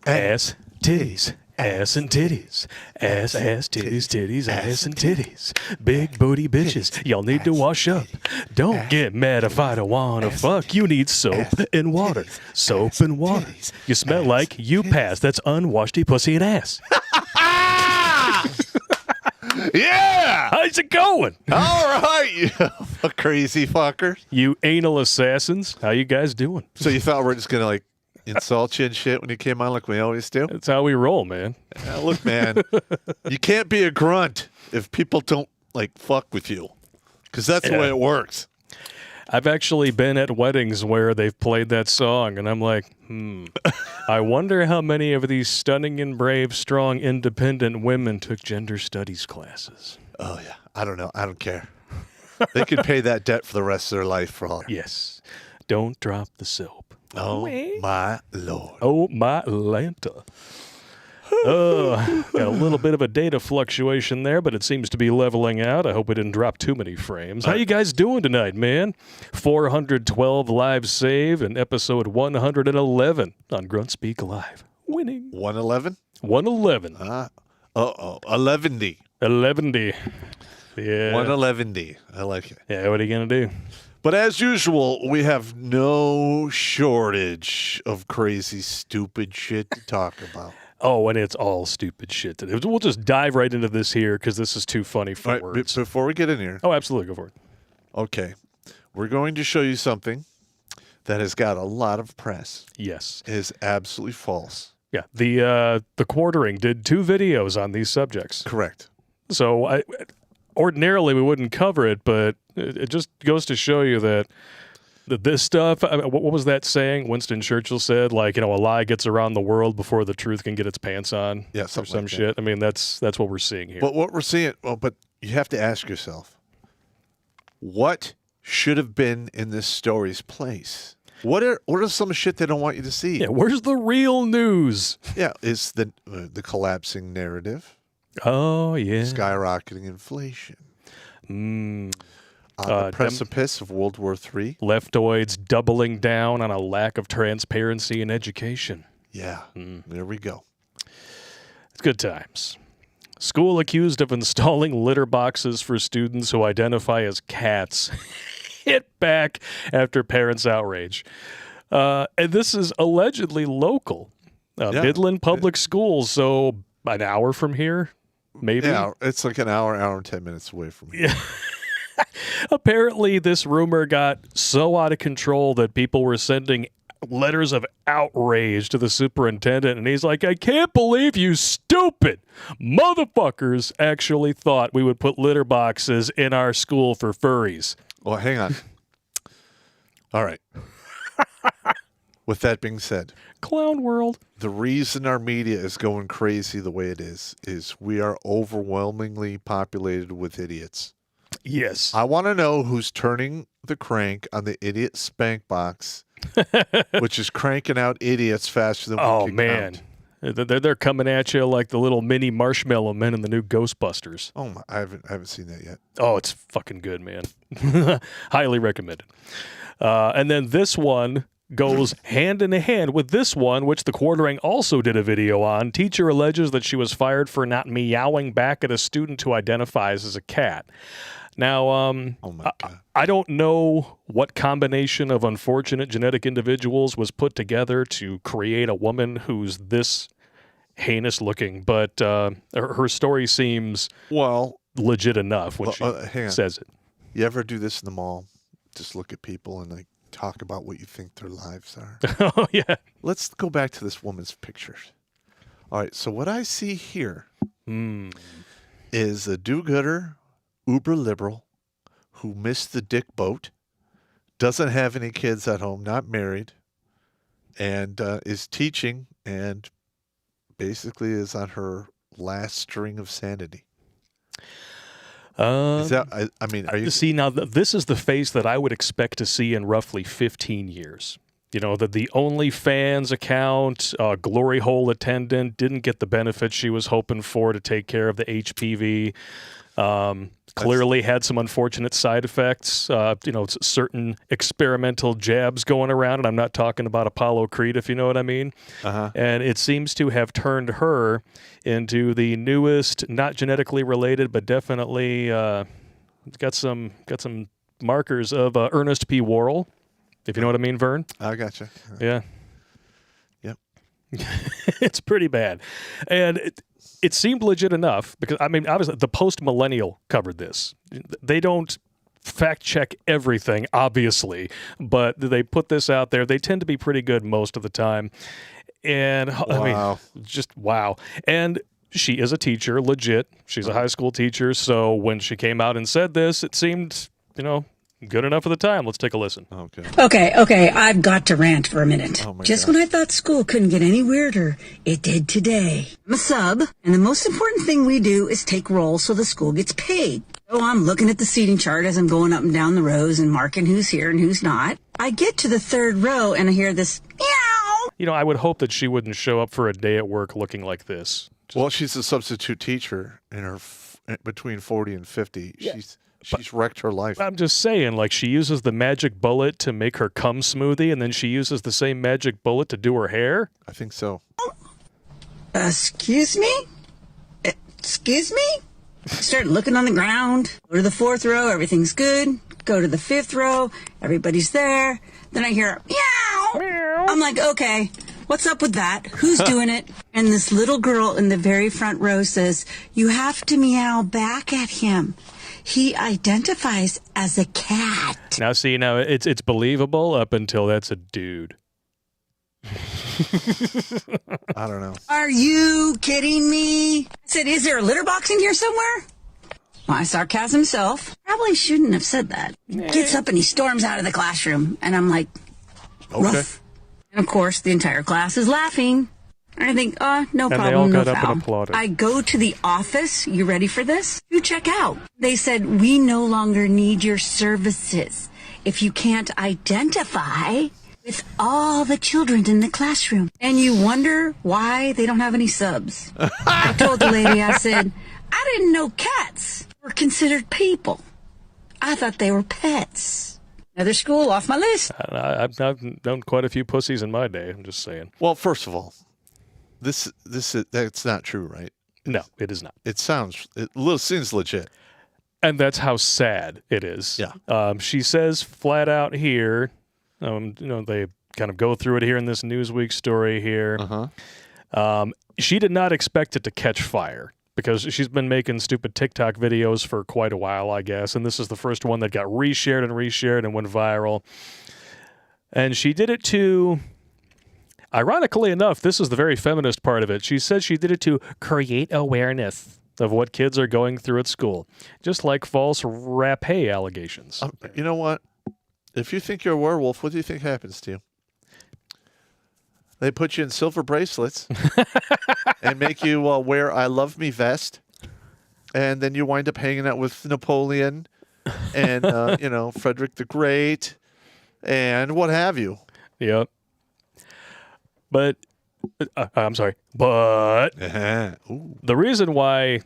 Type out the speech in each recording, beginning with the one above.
Ass, titties, ass and titties. Ass, titties, titties, ass and titties. Big booty bitches, y'all need to wash up. Don't get mad if I don't wanna fuck. You need soap and water. Soap and water. You smell like you passed. That's unwashed pussy and ass. Yeah! How's it going? All right, you crazy fuckers. You anal assassins. How you guys doing? So you thought we're just going to, like, insult you and shit when you came on like we always do? That's how we roll, man. Look, man, you can't be a grunt if people don't, like, fuck with you. Because that's the way it works. I've actually been at weddings where they've played that song, and I'm like, I wonder how many of these stunning and brave, strong, independent women took gender studies classes. Oh, yeah. I don't know. I don't care. They could pay that debt for the rest of their life for all. Yes. Don't drop the soap. Oh, my Lord. Oh, my Lanta. Got a little bit of a data fluctuation there, but it seems to be leveling out. I hope we didn't drop too many frames. How you guys doing tonight, man? 412 lives saved and episode 111 on Grunt Speak Live. Winning. 111? 111. 11D. 11D. Yeah. 111D. I like it. Yeah, what are you going to do? But as usual, we have no shortage of crazy, stupid shit to talk about. Oh, and it's all stupid shit today. We'll just dive right into this here because this is too funny for words. Before we get in here. Oh, absolutely. Go for it. Okay. We're going to show you something that has got a lot of press. Yes. It is absolutely false. Yeah. The Quartering did 2 videos on these subjects. Correct. So ordinarily we wouldn't cover it, but it just goes to show you that this stuff, what was that saying Winston Churchill said? Like, a lie gets around the world before the truth can get its pants on. Yeah, or something some like shit. that. I mean, that's what we're seeing here. But what we're seeing, but you have to ask yourself, what should have been in this story's place? What are some shit they don't want you to see? Yeah, where's the real news? Yeah, is the collapsing narrative. Oh, yeah. Skyrocketing inflation. On the precipice of World War III. Leftoids doubling down on a lack of transparency in education. Yeah, there we go. It's good times. School accused of installing litter boxes for students who identify as cats. Hit back after parents' outrage. And this is allegedly local. Midland Public Schools, so an hour from here, maybe? Yeah, it's like an hour and 10 minutes away from here. Yeah. Apparently, this rumor got so out of control that people were sending letters of outrage to the superintendent, and he's like, I can't believe you stupid motherfuckers actually thought we would put litter boxes in our school for furries. Well, hang on. All right. With that being said, Clown world. The reason our media is going crazy the way it is we are overwhelmingly populated with idiots. Yes. I want to know who's turning the crank on the idiot spank box, which is cranking out idiots faster than we can count. They're coming at you like the little mini marshmallow men in the new Ghostbusters. Oh my! I haven't seen that yet. Oh, it's fucking good, man. Highly recommended. And then this one goes hand in hand with this one, which the Quartering also did a video on. Teacher alleges that she was fired for not meowing back at a student who identifies as a cat. Now, oh my God. I don't know what combination of unfortunate genetic individuals was put together to create a woman who's this heinous looking, but her story seems legit enough when she says it. You ever do this in the mall? Just look at people and like talk about what you think their lives are. Oh, yeah. Let's go back to this woman's pictures. All right, so what I see here is a do-gooder, uber liberal, who missed the dick boat, doesn't have any kids at home, not married, and is teaching and basically is on her last string of sanity. Is that, I mean, are you... See, now, this is the face that I would expect to see in roughly 15 years. You know, that the OnlyFans account, glory hole attendant, didn't get the benefits she was hoping for to take care of the HPV. Clearly had some unfortunate side effects, certain experimental jabs going around, and I'm not talking about Apollo Creed, if you know what I mean. And it seems to have turned her into the newest, not genetically related, but definitely got some markers of Ernest P. Worrell, if you know what I mean, Vern. I gotcha. Yeah. Yep. It's pretty bad. And it seemed legit enough because, I mean, obviously, the Post-Millennial covered this. They don't fact-check everything, obviously, but they put this out there. They tend to be pretty good most of the time. And, I mean, just wow. And she is a teacher, legit. She's a high school teacher, so when she came out and said this, it seemed, good enough at the time. Let's take a listen. Okay, I've got to rant for a minute. Just when I thought school couldn't get any weirder, it did today. I'm a sub, and the most important thing we do is take roll so the school gets paid. So I'm looking at the seating chart as I'm going up and down the rows and marking who's here and who's not. I get to the third row and I hear this meow. I would hope that she wouldn't show up for a day at work looking like this. Well, she's a substitute teacher in her between 40 and 50. Yeah. She's wrecked her life. I'm just saying, like, she uses the magic bullet to make her cum smoothie, and then she uses the same magic bullet to do her hair? I think so. Excuse me? Excuse me? Start looking on the ground. Go to the fourth row, everything's good. Go to the fifth row, everybody's there. Then I hear meow. Meow. I'm like, okay, what's up with that? Who's doing it? And this little girl in the very front row says, you have to meow back at him. He identifies as a cat. Now, see, it's believable up until that's a dude. I don't know. Are you kidding me? I said, is there a litter box in here somewhere? My sarcasm self probably shouldn't have said that. He gets up and he storms out of the classroom. And I'm like, rough. And of course, the entire class is laughing. And I think, no problem, they all got no up foul. and applauded. I go to the office. You ready for this? You check out. They said, we no longer need your services if you can't identify with all the children in the classroom. And you wonder why they don't have any subs. I told the lady, I said, I didn't know cats were considered people. I thought they were pets. Another school off my list. I've known quite a few pussies in my day. I'm just saying. Well, first of all, that's not true, right? No, it is not. It seems legit. And that's how sad it is. Yeah. She says flat out here, they kind of go through it here in this Newsweek story here. She did not expect it to catch fire because she's been making stupid TikTok videos for quite a while, I guess. And this is the first one that got reshared and went viral. And she did it to... Ironically enough, this is the very feminist part of it. She says she did it to create awareness of what kids are going through at school, just like false rapé allegations. You know what? If you think you're a werewolf, what do you think happens to you? They put you in silver bracelets and make you wear I Love Me vest, and then you wind up hanging out with Napoleon and, Frederick the Great and what have you. Yep. But, I'm sorry, but the reason why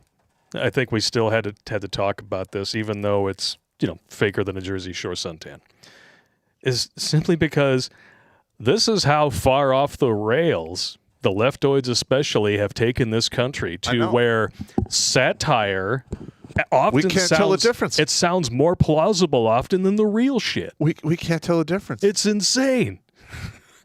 I think we still had to talk about this, even though it's, faker than a Jersey Shore suntan, is simply because this is how far off the rails the leftoids especially have taken this country to where satire often we can't tell the difference. It sounds more plausible often than the real shit. We can't tell the difference. It's insane.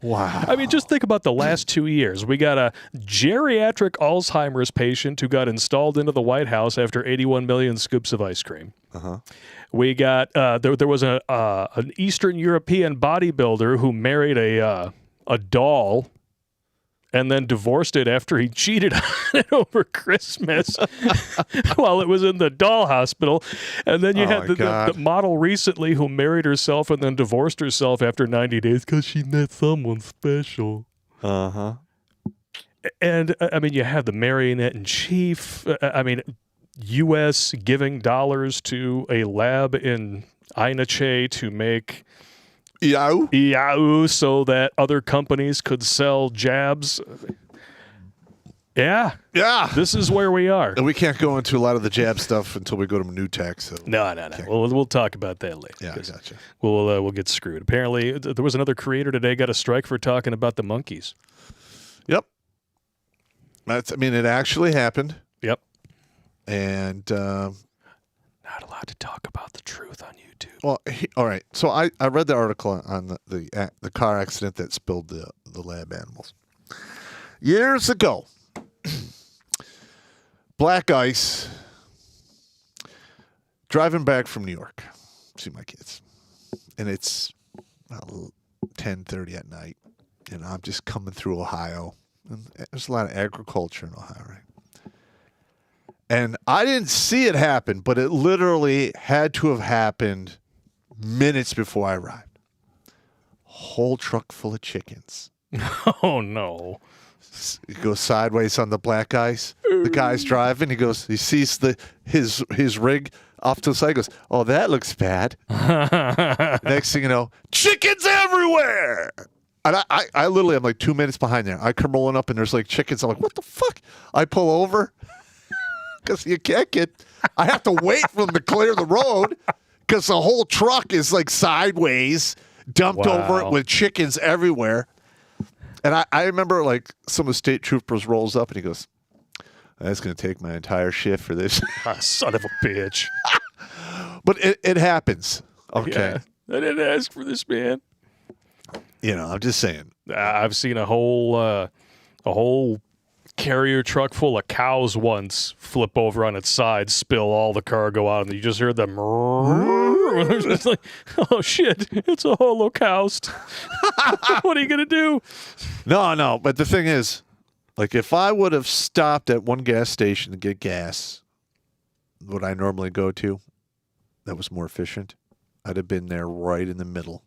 Wow. I mean, just think about the last 2 years. We got a geriatric Alzheimer's patient who got installed into the White House after 81 million scoops of ice cream. We got there was an Eastern European bodybuilder who married a doll and then divorced it after he cheated on it over Christmas while it was in the doll hospital. And then you had the model recently who married herself and then divorced herself after 90 days because she met someone special. And, I mean, you have the marionette in chief. U.S. giving dollars to a lab in Einache to make... Yahoo, so that other companies could sell jabs. Yeah. Yeah. This is where we are. And we can't go into a lot of the jab stuff until we go to new tech. So No. We'll talk about that later. yeah, I gotcha. We'll get screwed. Apparently, there was another creator today got a strike for talking about the monkeys. Yep. It actually happened. Yep. And not allowed to talk about the truth on YouTube. well, all right. So I read the article on the car accident that spilled the lab animals years ago. Black ice. Driving back from New York, see my kids, and it's 10:30 at night, and I'm just coming through Ohio, and there's a lot of agriculture in Ohio, right? And I didn't see it happen, but it literally had to have happened minutes before I arrived. Whole truck full of chickens. Oh, no. He goes sideways on the black ice. The guy's driving. He sees his rig off to the side. He goes, oh, that looks bad. Next thing you know, chickens everywhere. And I literally am like 2 minutes behind there. I come rolling up and there's like chickens. I'm like, what the fuck? I pull over because you can't I have to wait for them to clear the road because the whole truck is like sideways, dumped over it with chickens everywhere. And I remember like some of the state troopers rolls up and he goes, that's going to take my entire shift for this. Son of a bitch. But it happens. Okay. Yeah, I didn't ask for this, man. I'm just saying. I've seen a whole carrier truck full of cows once flip over on its side, spill all the cargo out, and you just heard them. It's like, oh shit, it's a holocaust. What are you gonna do? No. But the thing is, like, if I would have stopped at one gas station to get gas, what I normally go to, that was more efficient, I'd have been there right in the middle.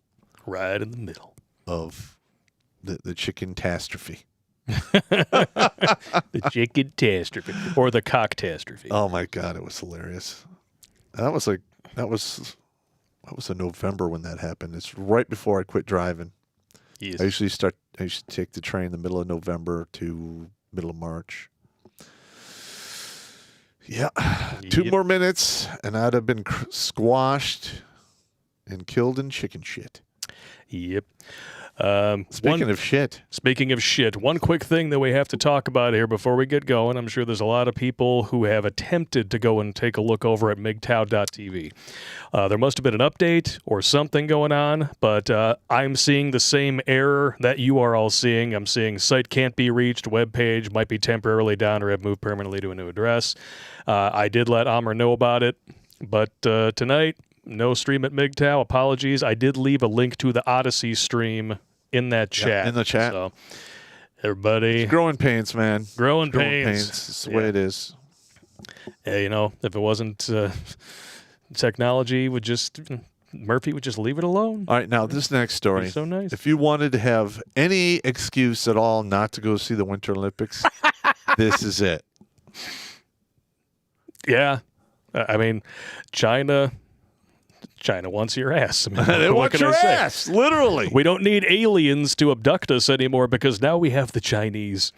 Right in the middle of the chicken-tastrophe. The chicken-tastrophe. Or the cock-tastrophe. Oh, my God. It was hilarious. And that was in November when that happened. It's right before I quit driving. Yes. I used to take the train the middle of November to middle of March. Yeah. 2 more minutes, and I'd have been squashed and killed in chicken shit. Yep. Speaking of shit, one quick thing that we have to talk about here before we get going. I'm sure there's a lot of people who have attempted to go and take a look over at MGTOW.tv. There must have been an update or something going on, but I'm seeing the same error that you are all seeing. I'm seeing site can't be reached, web page might be temporarily down or have moved permanently to a new address. I did let Amr know about it, but tonight, no stream at MGTOW. Apologies. I did leave a link to the Odyssey stream in that chat. Yeah, in the chat. So, everybody. It's growing pains, man. Growing pains. It's the way it is. Yeah, if it wasn't technology, Murphy would just leave it alone. All right, now this next story. He's so nice. If you wanted to have any excuse at all not to go see the Winter Olympics, this is it. Yeah. I mean, China wants your ass. I mean, they want your ass, literally. We don't need aliens to abduct us anymore because now we have the Chinese.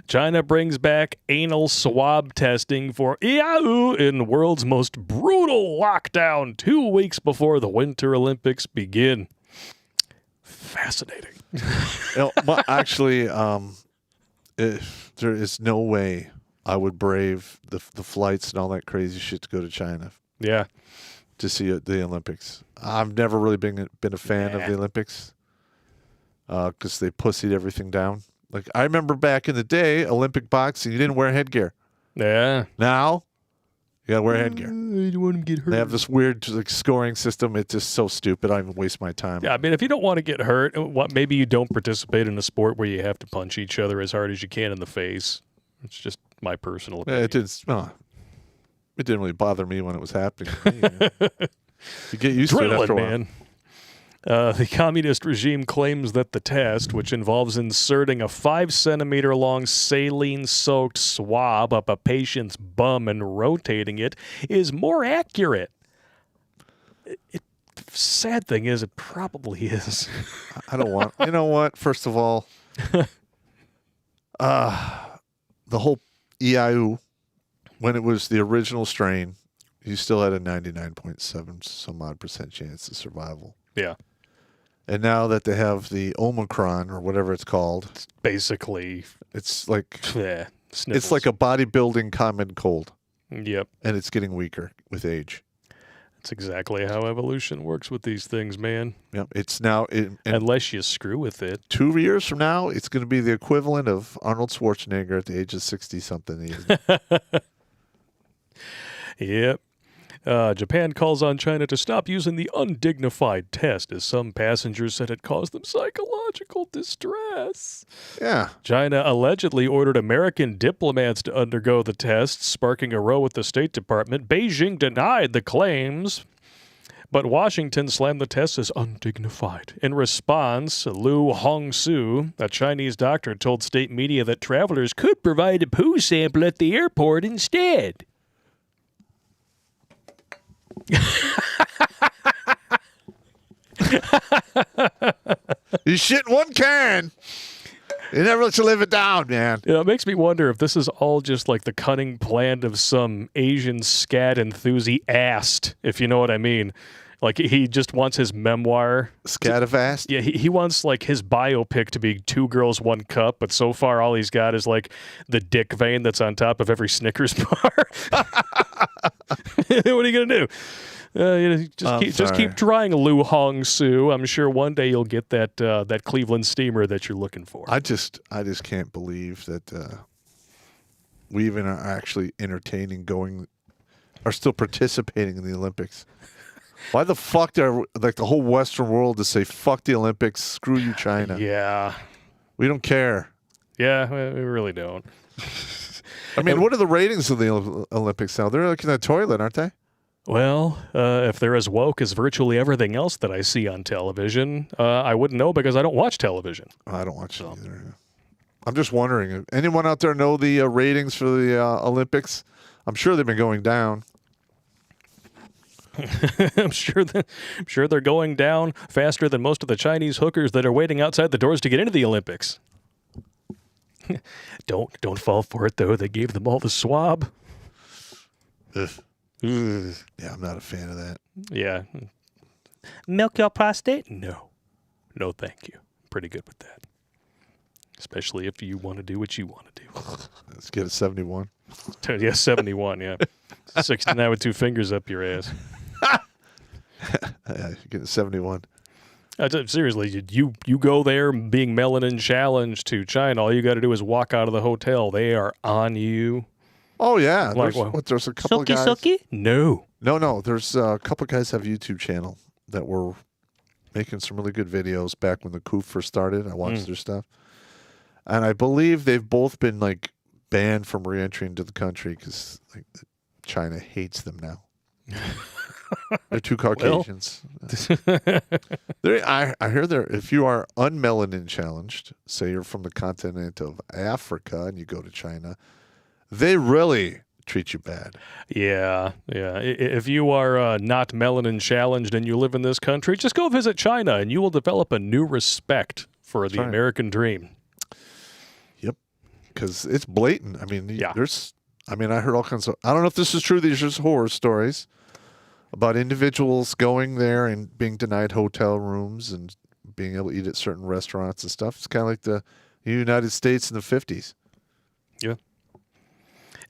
China brings back anal swab testing for Yahoo in the world's most brutal lockdown 2 weeks before the Winter Olympics begin. Fascinating. Well, actually, there is no way I would brave the flights and all that crazy shit to go to China. Yeah. To see the Olympics. I've never really been a fan of the Olympics because they pussied everything down. Like, I remember back in the day, Olympic boxing, you didn't wear headgear. Yeah. Now, you got to wear headgear. I don't want to get hurt. They have this weird scoring system. It's just so stupid. I don't even waste my time. Yeah, I mean, if you don't want to get hurt, maybe you don't participate in a sport where you have to punch each other as hard as you can in the face. It's just my personal opinion. It didn't really bother me when it was happening. You get used to it after a while. Man. The communist regime claims that the test, which involves inserting a 5-centimeter long saline-soaked swab up a patient's bum and rotating it, is more accurate. The sad thing is, it probably is. I don't want... You know what? First of all, the whole EIU, when it was the original strain, you still had a 99.7 some odd % chance of survival. Yeah. And now that they have the Omicron or whatever it's called, It's basically, it's like sniffles. it's like a bodybuilding common cold, Yep. and it's getting weaker with age. That's exactly how evolution works with these things, man. Yep. It's now Unless you screw with it. 2 years from now, it's going to be the equivalent of Arnold Schwarzenegger at the age of 60-something. Yep. Japan calls on China to stop using the undignified test, as some passengers said it caused them psychological distress. Yeah. China allegedly ordered American diplomats to undergo the test, sparking a row with the State Department. Beijing denied the claims, but Washington slammed the test as undignified. In response, Liu Hongsu, a Chinese doctor, told state media that travelers could provide a poo sample at the airport instead. You shit in one can. You never let you live it down, man. You know, it makes me wonder if this is all just like the cunning plan of some Asian scat enthusiast, if you know what I mean. Like, he just wants his memoir. Scatavast? Yeah, he wants, like, his biopic to be 2 girls, 1 cup, but so far all he's got is, like, the dick vein that's on top of every Snickers bar. What are you going to do? Just keep trying, Liu Hongsu. I'm sure one day you'll get that Cleveland steamer that you're looking for. I just can't believe that we even are actually are still participating in the Olympics. Why the fuck are like the whole Western world to say fuck the Olympics, screw you, China? Yeah, we don't care. Yeah, we really don't. I mean, what are the ratings of the Olympics now? They're like in the toilet, aren't they? Well, if they're as woke as virtually everything else that I see on television, I wouldn't know because I don't watch television. I don't watch it either. I'm just wondering, if anyone out there know the ratings for the Olympics? I'm sure they've been going down. I'm sure they're going down faster than most of the Chinese hookers that are waiting outside the doors to get into the Olympics. Don't fall for it, though. They gave them all the swab. Ugh. Yeah, I'm not a fan of that. Yeah. Milk your prostate? No, thank you. Pretty good with that. Especially if you want to do what you want to do. Let's get a 71. Yeah, 71, yeah. 69 with 2 fingers up your ass. Yeah, you're getting 71. Seriously, you go there being melanin challenged to China. All you got to do is walk out of the hotel. They are on you. Oh, yeah. Like, there's a couple of guys. Suki? No. No. There's a couple of guys have a YouTube channel that were making some really good videos back when the coup first started. I watched their stuff. And I believe they've both been, like, banned from re-entry into the country because like, China hates them now. They're 2 Caucasians. I hear if you are unmelanin challenged, say you're from the continent of Africa and you go to China, they really treat you bad. Yeah. If you are not melanin challenged and you live in this country, just go visit China and you will develop a new respect for the American dream. Yep. Because it's blatant. I mean, yeah. I heard all kinds of, I don't know if this is true. These are just horror stories about individuals going there and being denied hotel rooms and being able to eat at certain restaurants and stuff. It's kind of like the United States in the 50s. Yeah.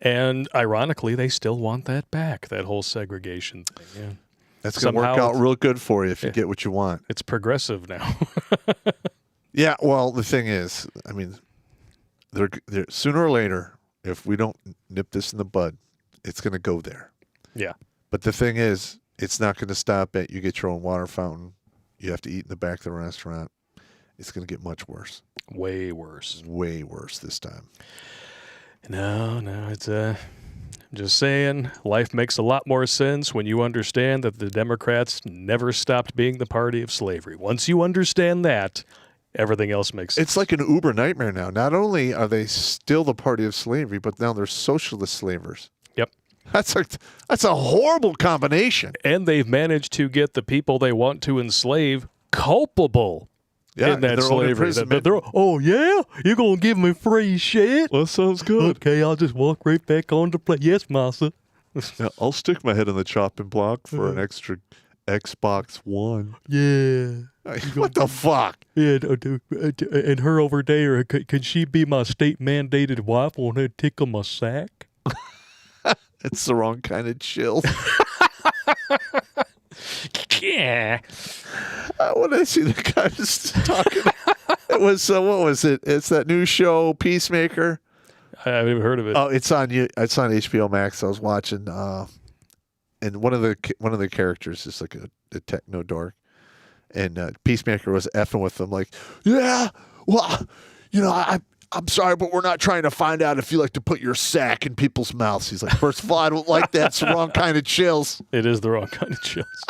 And ironically, they still want that back, that whole segregation thing. Yeah. That's going to work out real good for you if you get what you want. It's progressive now. Yeah, well, the thing is, I mean, they're sooner or later, if we don't nip this in the bud, it's going to go there. Yeah. But the thing is, it's not going to stop at you get your own water fountain. You have to eat in the back of the restaurant. It's going to get much worse. Way worse. Way worse this time. No, it's I'm just saying, life makes a lot more sense when you understand that the Democrats never stopped being the party of slavery. Once you understand that, everything else makes sense. It's like an uber nightmare now. Not only are they still the party of slavery, but now they're socialist slavers. Yep. That's a horrible combination. And they've managed to get the people they want to enslave culpable Yeah, in that their own slavery. imprisonment. Oh, yeah? You're going to give me free shit? Well, sounds good. Okay, I'll just walk right back on to play. Yes, Mauser. Yeah, I'll stick my head on the chopping block for an extra Xbox One. Yeah. What the fuck? Yeah, and her over there, can she be my state-mandated wife? Won't her tickle my sack? It's the wrong kind of chill. Yeah. When I see the guy just talking, it was what was it? It's that new show Peacemaker. I haven't even heard of it. Oh, it's on HBO Max. I was watching, and one of the characters is like a techno dork, and Peacemaker was effing with them like, yeah, well, I'm sorry, but we're not trying to find out if you like to put your sack in people's mouths. He's like, first of all, I don't like that. It's the wrong kind of chills. It is the wrong kind of chills.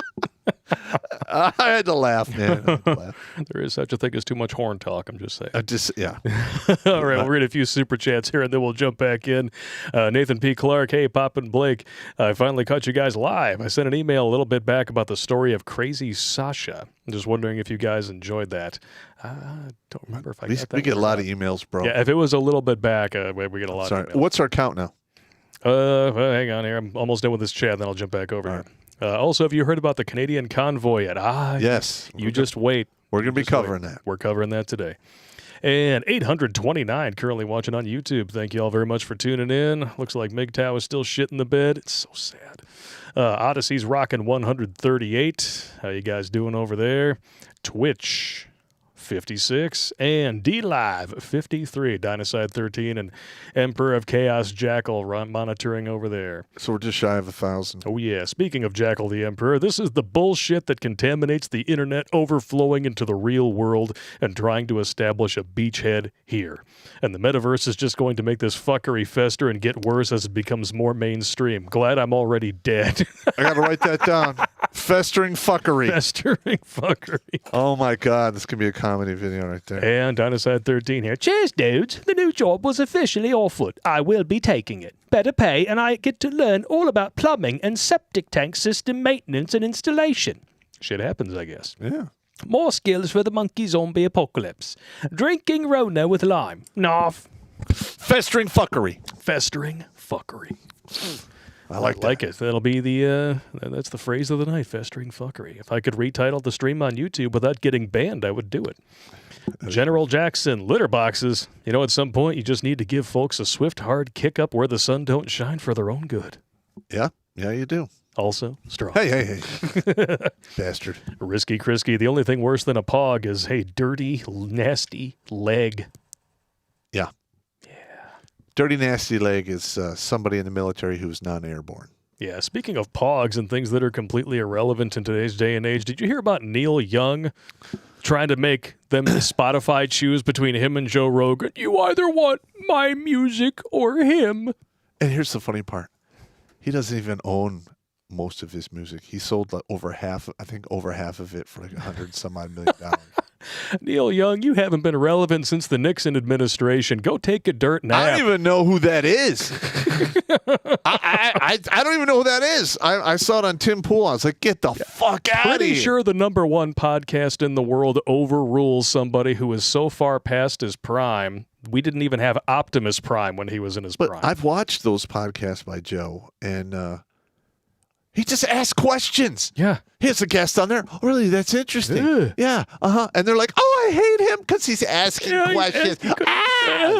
I had to laugh, man. There is such a thing as too much horn talk, I'm just saying. Yeah. All right, we'll read a few super chats here, and then we'll jump back in. Nathan P. Clark, hey, Pop and Blake, I finally caught you guys live. I sent an email a little bit back about the story of Crazy Sasha. I'm just wondering if you guys enjoyed that. I don't remember if I got that. We get a lot of emails, bro. Yeah, if it was a little bit back, we get a lot of emails. What's our count now? Well, hang on here. I'm almost done with this chat, then I'll jump back over here. Also, have you heard about the Canadian convoy yet? Yes. You just wait. We're going to be covering that. We're covering that today. And 829 currently watching on YouTube. Thank you all very much for tuning in. Looks like MGTOW is still shit in the bed. It's so sad. Odyssey's rocking 138. How you guys doing over there? Twitch 56 and DLive 53. Dynaside 13 and Emperor of Chaos Jackal monitoring over there. So we're just shy of 1,000. Oh yeah. Speaking of Jackal the Emperor, this is the bullshit that contaminates the internet, overflowing into the real world and trying to establish a beachhead here. And the metaverse is just going to make this fuckery fester and get worse as it becomes more mainstream. Glad I'm already dead. I got to write that down. Festering fuckery. Festering fuckery. Oh my God, this could be a comedy video right there. And Dynaside 13 here. Cheers, dudes. The new job was officially offered. I will be taking it. Better pay, and I get to learn all about plumbing and septic tank system maintenance and installation. Shit happens, I guess. Yeah. More skills for the monkey zombie apocalypse. Drinking Rona with lime. Noff. Festering fuckery. Festering fuckery. I like it. That'll be that's the phrase of the night, festering fuckery. If I could retitle the stream on YouTube without getting banned, I would do it. General Jackson, litter boxes. At some point, you just need to give folks a swift, hard kick up where the sun don't shine for their own good. Yeah, you do. Also, strong. Hey. Bastard. Risky Crisky. The only thing worse than a pog is, hey, dirty, nasty leg. Yeah. Dirty, nasty leg is somebody in the military who's non-airborne. Yeah, speaking of pogs and things that are completely irrelevant in today's day and age, did you hear about Neil Young trying to make them Spotify choose between him and Joe Rogan? You either want my music or him. And here's the funny part. He doesn't even own most of his music. He sold over half of it for like $100-some-odd million. Neil Young, you haven't been relevant since the Nixon administration. Go take a dirt nap. I don't even know who that is. I don't even know who that is. I saw it on Tim Pool. I was like, get the fuck out of here. Pretty sure the #1 podcast in the world overrules somebody who is so far past his prime. We didn't even have Optimus Prime when he was in his prime. I've watched those podcasts by Joe, and he just asks questions. Yeah. He has a guest on there. Oh, really? That's interesting. Yeah. And they're like, oh, I hate him because he's asking questions.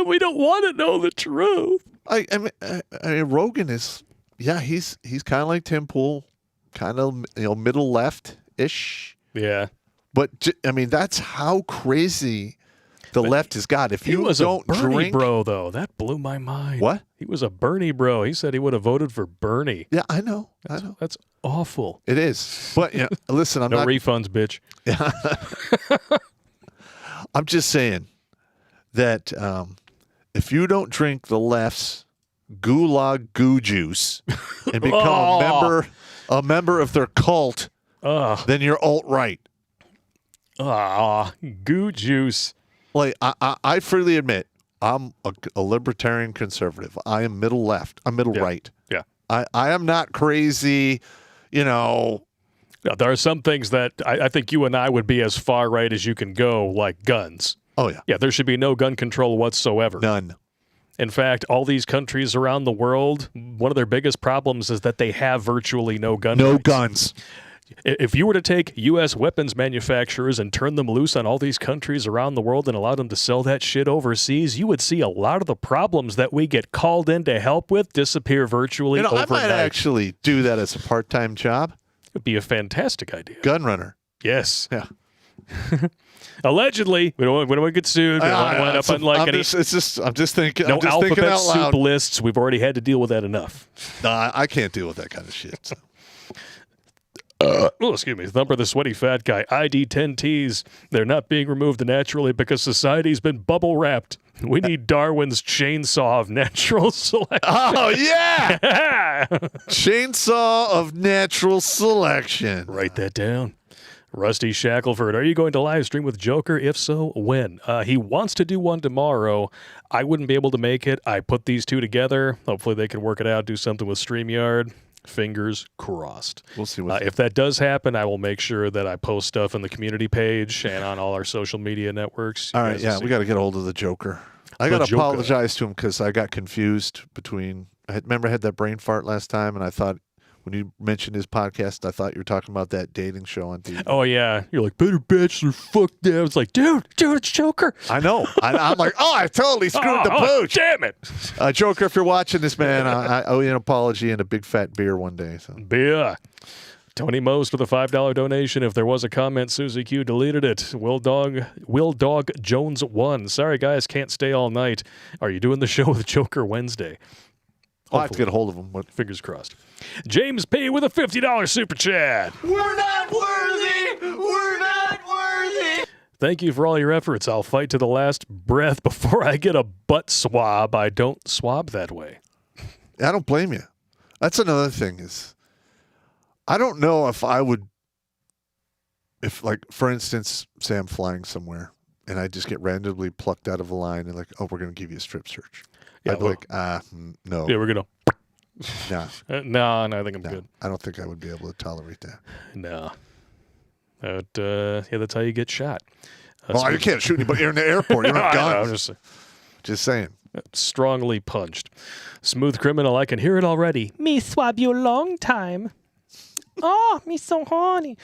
We don't want to know the truth. I mean, Rogan is, he's kind of like Tim Pool, kind of middle left-ish. Yeah. But, I mean, that's how crazy the left has got. If you don't a Bernie drink, bro, though. That blew my mind. What? He was a Bernie bro. He said he would have voted for Bernie. Yeah, I know. That's awful. It is. But listen, I'm no not refunds, bitch. I'm just saying that if you don't drink the left's gulag goo juice and become a member of their cult, then you're alt-right. Goo juice. Like, I freely admit, I'm a libertarian conservative. I am middle left. I'm middle right. Yeah. I am not crazy, Now, there are some things that I think you and I would be as far right as you can go, like guns. Oh, yeah. Yeah, there should be no gun control whatsoever. None. In fact, all these countries around the world, one of their biggest problems is that they have virtually no gun No rights. guns. If you were to take U.S. weapons manufacturers and turn them loose on all these countries around the world and allow them to sell that shit overseas, you would see a lot of the problems that we get called in to help with disappear virtually overnight. I might actually do that as a part-time job. It'd be a fantastic idea. Gun runner. Yes. Yeah. Allegedly, we don't want to get sued. We don't want to wind up on like I'm just thinking. no I'm just alphabet thinking out soup loud. lists. We've already had to deal with that enough. No, I can't deal with that kind of shit. So. Oh, excuse me. Thumper the Sweaty Fat Guy. ID 10Ts. They're not being removed naturally because society's been bubble wrapped. We need Darwin's chainsaw of natural selection. Oh, yeah! Chainsaw of natural selection. Write that down. Rusty Shackelford, are you going to live stream with Joker? If so, when? He wants to do one tomorrow. I wouldn't be able to make it. I put these two together. Hopefully they can work it out, do something with StreamYard. Fingers crossed. We'll see what if that does happen, I will make sure that I post stuff in the community page and on all our social media networks. All right, yeah, we got to get a hold of the Joker. I got to Joker. apologize to him because I got confused between. Remember, I had that brain fart last time, and I thought when you mentioned his podcast, I thought you were talking about that dating show on TV. Oh yeah, you're like Better Bachelor. Fuck that. It's like, dude, it's Joker. I know. I'm like, oh, I totally screwed the pooch. Damn it, Joker! If you're watching this, man, I owe you an apology and a big fat beer one day. So. beer. Tony Most with a $5 donation. If there was a comment, Susie Q deleted it. Will Dog Jones 1. Sorry, guys, can't stay all night. Are you doing the show with Joker Wednesday? I'll have to get a hold of him. Fingers crossed. James P. with a $50 super chat. We're not worthy! We're not worthy! Thank you for all your efforts. I'll fight to the last breath before I get a butt swab. I don't swab that way. I don't blame you. That's another thing is, I don't know if I would, like, for instance, say I'm flying somewhere and I just get randomly plucked out of a line and like, oh, we're going to give you a strip search. Yeah, I'd be like, no. Yeah, we're going to. Nah. No, I think I'm No, good. I don't think I would be able to tolerate that. No. That's how you get shot. Well, you can't shoot anybody. You're in the airport. You don't have I know, guns. Just saying. strongly punched. Smooth Criminal, I can hear it already. Me swab you long time. Oh, me so horny.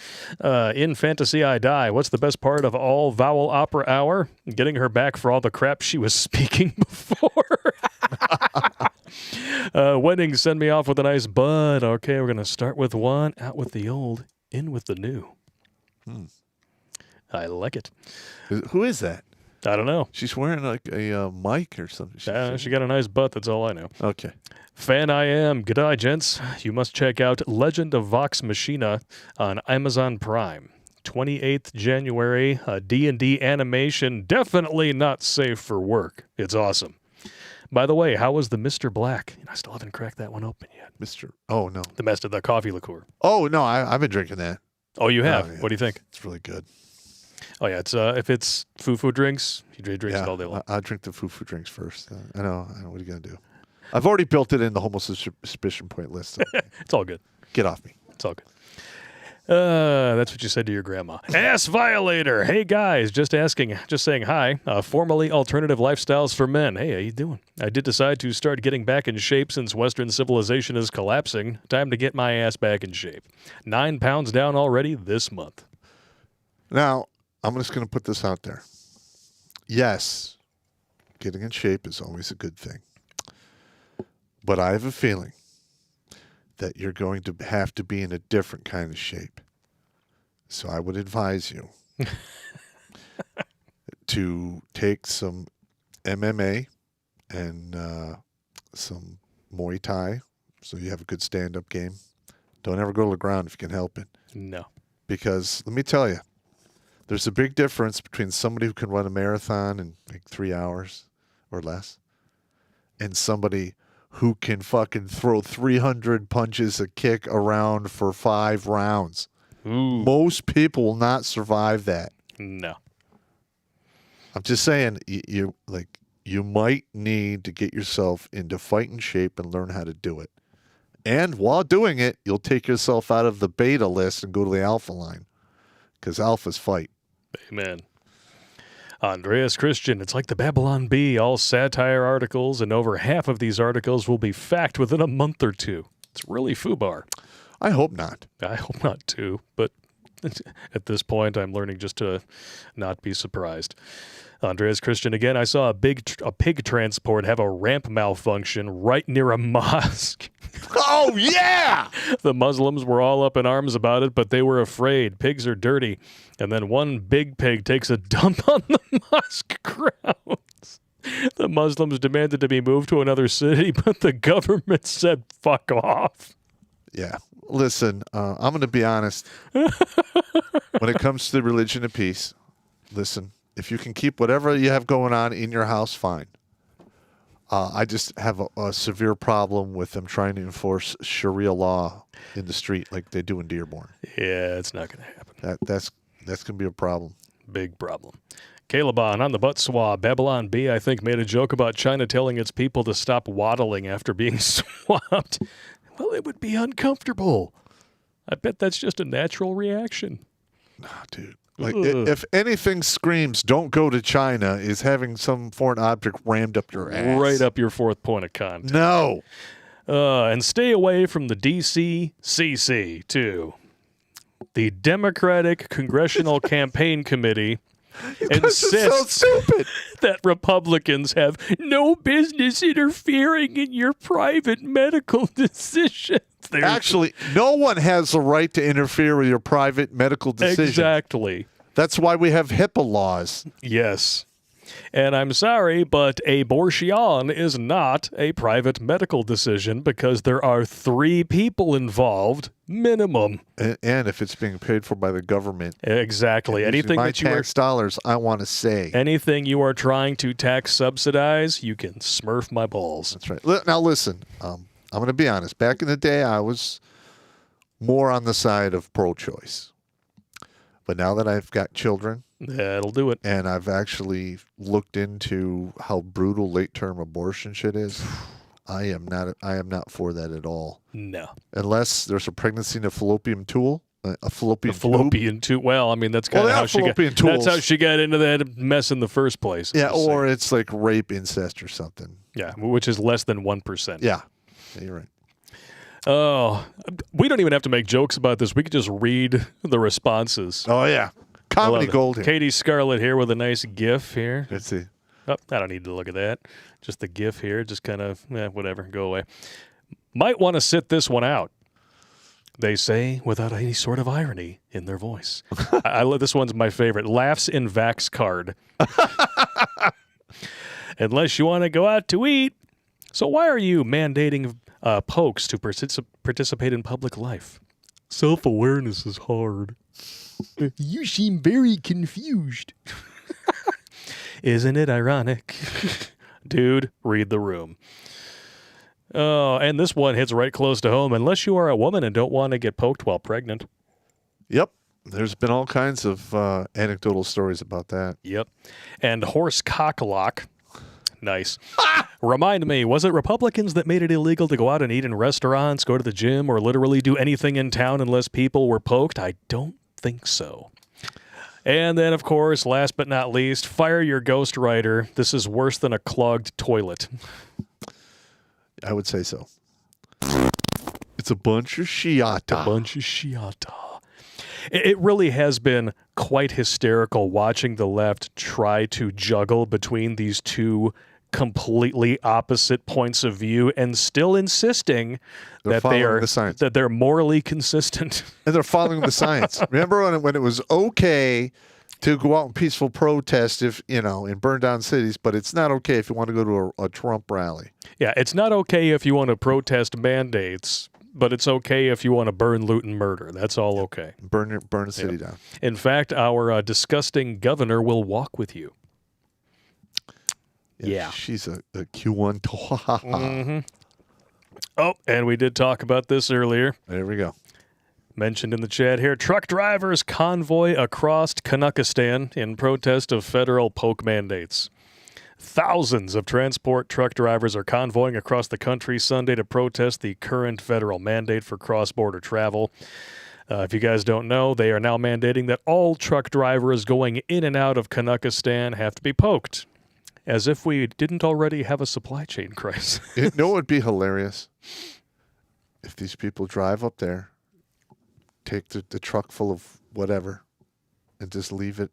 In Fantasy I Die, what's the best part of all vowel opera hour? Getting her back for all the crap she was speaking before. Wedding, send me off with a nice bud. Okay, we're going to start with one, out with the old, in with the new. I like it. Who is that? I don't know. She's wearing like a mic or something. She got a nice butt, that's all I know. Okay. Fan I am. G'day, gents. You must check out Legend of Vox Machina on Amazon Prime. 28th January, a D&D animation, definitely not safe for work. It's awesome. By the way, how was the Mr. Black? I still haven't cracked that one open yet. Oh, no. The coffee liqueur. Oh, no, I've been drinking that. Oh, you have? Oh, yeah. What do you think? It's really good. Oh, yeah. It's if it's foo-foo drinks, he drinks it all day long. I'll drink the foo-foo drinks first. I know. What are you going to do? I've already built it in the homo suspicion point list. So It's all good. get off me. It's all good. That's what you said to your grandma. Ass violator. Hey guys, just saying hi. Formerly Alternative Lifestyles for Men. Hey, how you doing? I did decide to start getting back in shape since Western civilization is collapsing. Time to get my ass back in shape. 9 pounds down already this month. Now, I'm just going to put this out there. Yes, getting in shape is always a good thing. But I have a feeling that you're going to have to be in a different kind of shape. So I would advise you to take some MMA and some Muay Thai so you have a good stand-up game. Don't ever go to the ground if you can help it. No. Because let me tell you, there's a big difference between somebody who can run a marathon in like 3 hours or less and somebody who can fucking throw 300 punches a kick around for 5 rounds. Ooh. Most people will not survive that. No. I'm just saying, you might need to get yourself into fighting shape and learn how to do it. And while doing it, you'll take yourself out of the beta list and go to the alpha line. Because alphas fight. Amen. Andreas Christian, it's like the Babylon Bee, all satire articles, and over half of these articles will be fact within a month or two. It's really FUBAR. I hope not. I hope not too, but at this point, I'm learning just to not be surprised. Andreas Christian again, I saw a pig transport have a ramp malfunction right near a mosque. Oh, yeah! The Muslims were all up in arms about it, but they were afraid. Pigs are dirty. And then one big pig takes a dump on the mosque grounds. The Muslims demanded to be moved to another city, but the government said, fuck off. Yeah. Listen, I'm going to be honest. When it comes to the religion of peace, listen, if you can keep whatever you have going on in your house, fine. I just have a severe problem with them trying to enforce Sharia law in the street like they do in Dearborn. Yeah, it's not going to happen. That's going to be a problem. Big problem. Calebon on the butt swab. Babylon B, I think, made a joke about China telling its people to stop waddling after being swabbed. Well, it would be uncomfortable. I bet that's just a natural reaction. Nah, dude. Like, if anything screams, don't go to China, is having some foreign object rammed up your ass. Right up your fourth point of contact. No. And stay away from the DCCC, too. The Democratic Congressional Campaign Committee insists so stupid. that Republicans have no business interfering in your private medical decisions. Actually, no one has the right to interfere with your private medical decision. Exactly. That's why we have HIPAA laws. Yes. And I'm sorry, but abortion is not a private medical decision because there are 3 people involved, minimum. And if it's being paid for by the government. Exactly. Anything my that you tax dollars, I want to say. Anything you are trying to tax subsidize, you can smurf my balls. That's right. Now listen, I'm going to be honest. Back in the day, I was more on the side of pro-choice. But now that I've got children, that'll do it. And I've actually looked into how brutal late-term abortion shit is. I am not for that at all. No. Unless there's a pregnancy in a fallopian tool, a fallopian tube. Well, I mean that's kind of how she got. That's how she got into that mess in the first place. Yeah, or it's like rape, incest, or something. Yeah, which is less than 1%. Yeah, you're right. Oh, we don't even have to make jokes about this. We could just read the responses. Oh yeah. Comedy gold here. Katie Scarlett here with a nice GIF here. Let's see. Oh, I don't need to look at that. Just the GIF here. Just kind of, whatever. Go away. Might want to sit this one out. They say without any sort of irony in their voice. This one's my favorite. Laughs in Vax card. Unless you want to go out to eat. So why are you mandating pokes to participate in public life? Self-awareness is hard. You seem very confused. Isn't it ironic? Dude, read the room. Oh, and this one hits right close to home. Unless you are a woman and don't want to get poked while pregnant. Yep. There's been all kinds of anecdotal stories about that. Yep. And horse cocklock. Nice. Remind me, was it Republicans that made it illegal to go out and eat in restaurants, go to the gym, or literally do anything in town unless people were poked? I don't think so. And then, of course, last but not least, fire your ghostwriter. This is worse than a clogged toilet. I would say so. It's a bunch of shiata. It really has been quite hysterical watching the left try to juggle between these two completely opposite points of view and still insisting that they're morally consistent. And they're following the science. Remember when it was okay to go out in peaceful protest and burn down cities, but it's not okay if you want to go to a Trump rally. Yeah, it's not okay if you want to protest mandates, but it's okay if you want to burn, loot, and murder. That's all okay. Burn the city down. In fact, our disgusting governor will walk with you. Yeah. She's a Q1. Mm-hmm. Oh, and we did talk about this earlier. There we go. Mentioned in the chat here, truck drivers convoy across Kazakhstan in protest of federal poke mandates. Thousands of transport truck drivers are convoying across the country Sunday to protest the current federal mandate for cross-border travel. If you guys don't know, they are now mandating that all truck drivers going in and out of Canuckistan have to be poked. As if we didn't already have a supply chain crisis. You know what would be hilarious? If these people drive up there, take the truck full of whatever, and just leave it,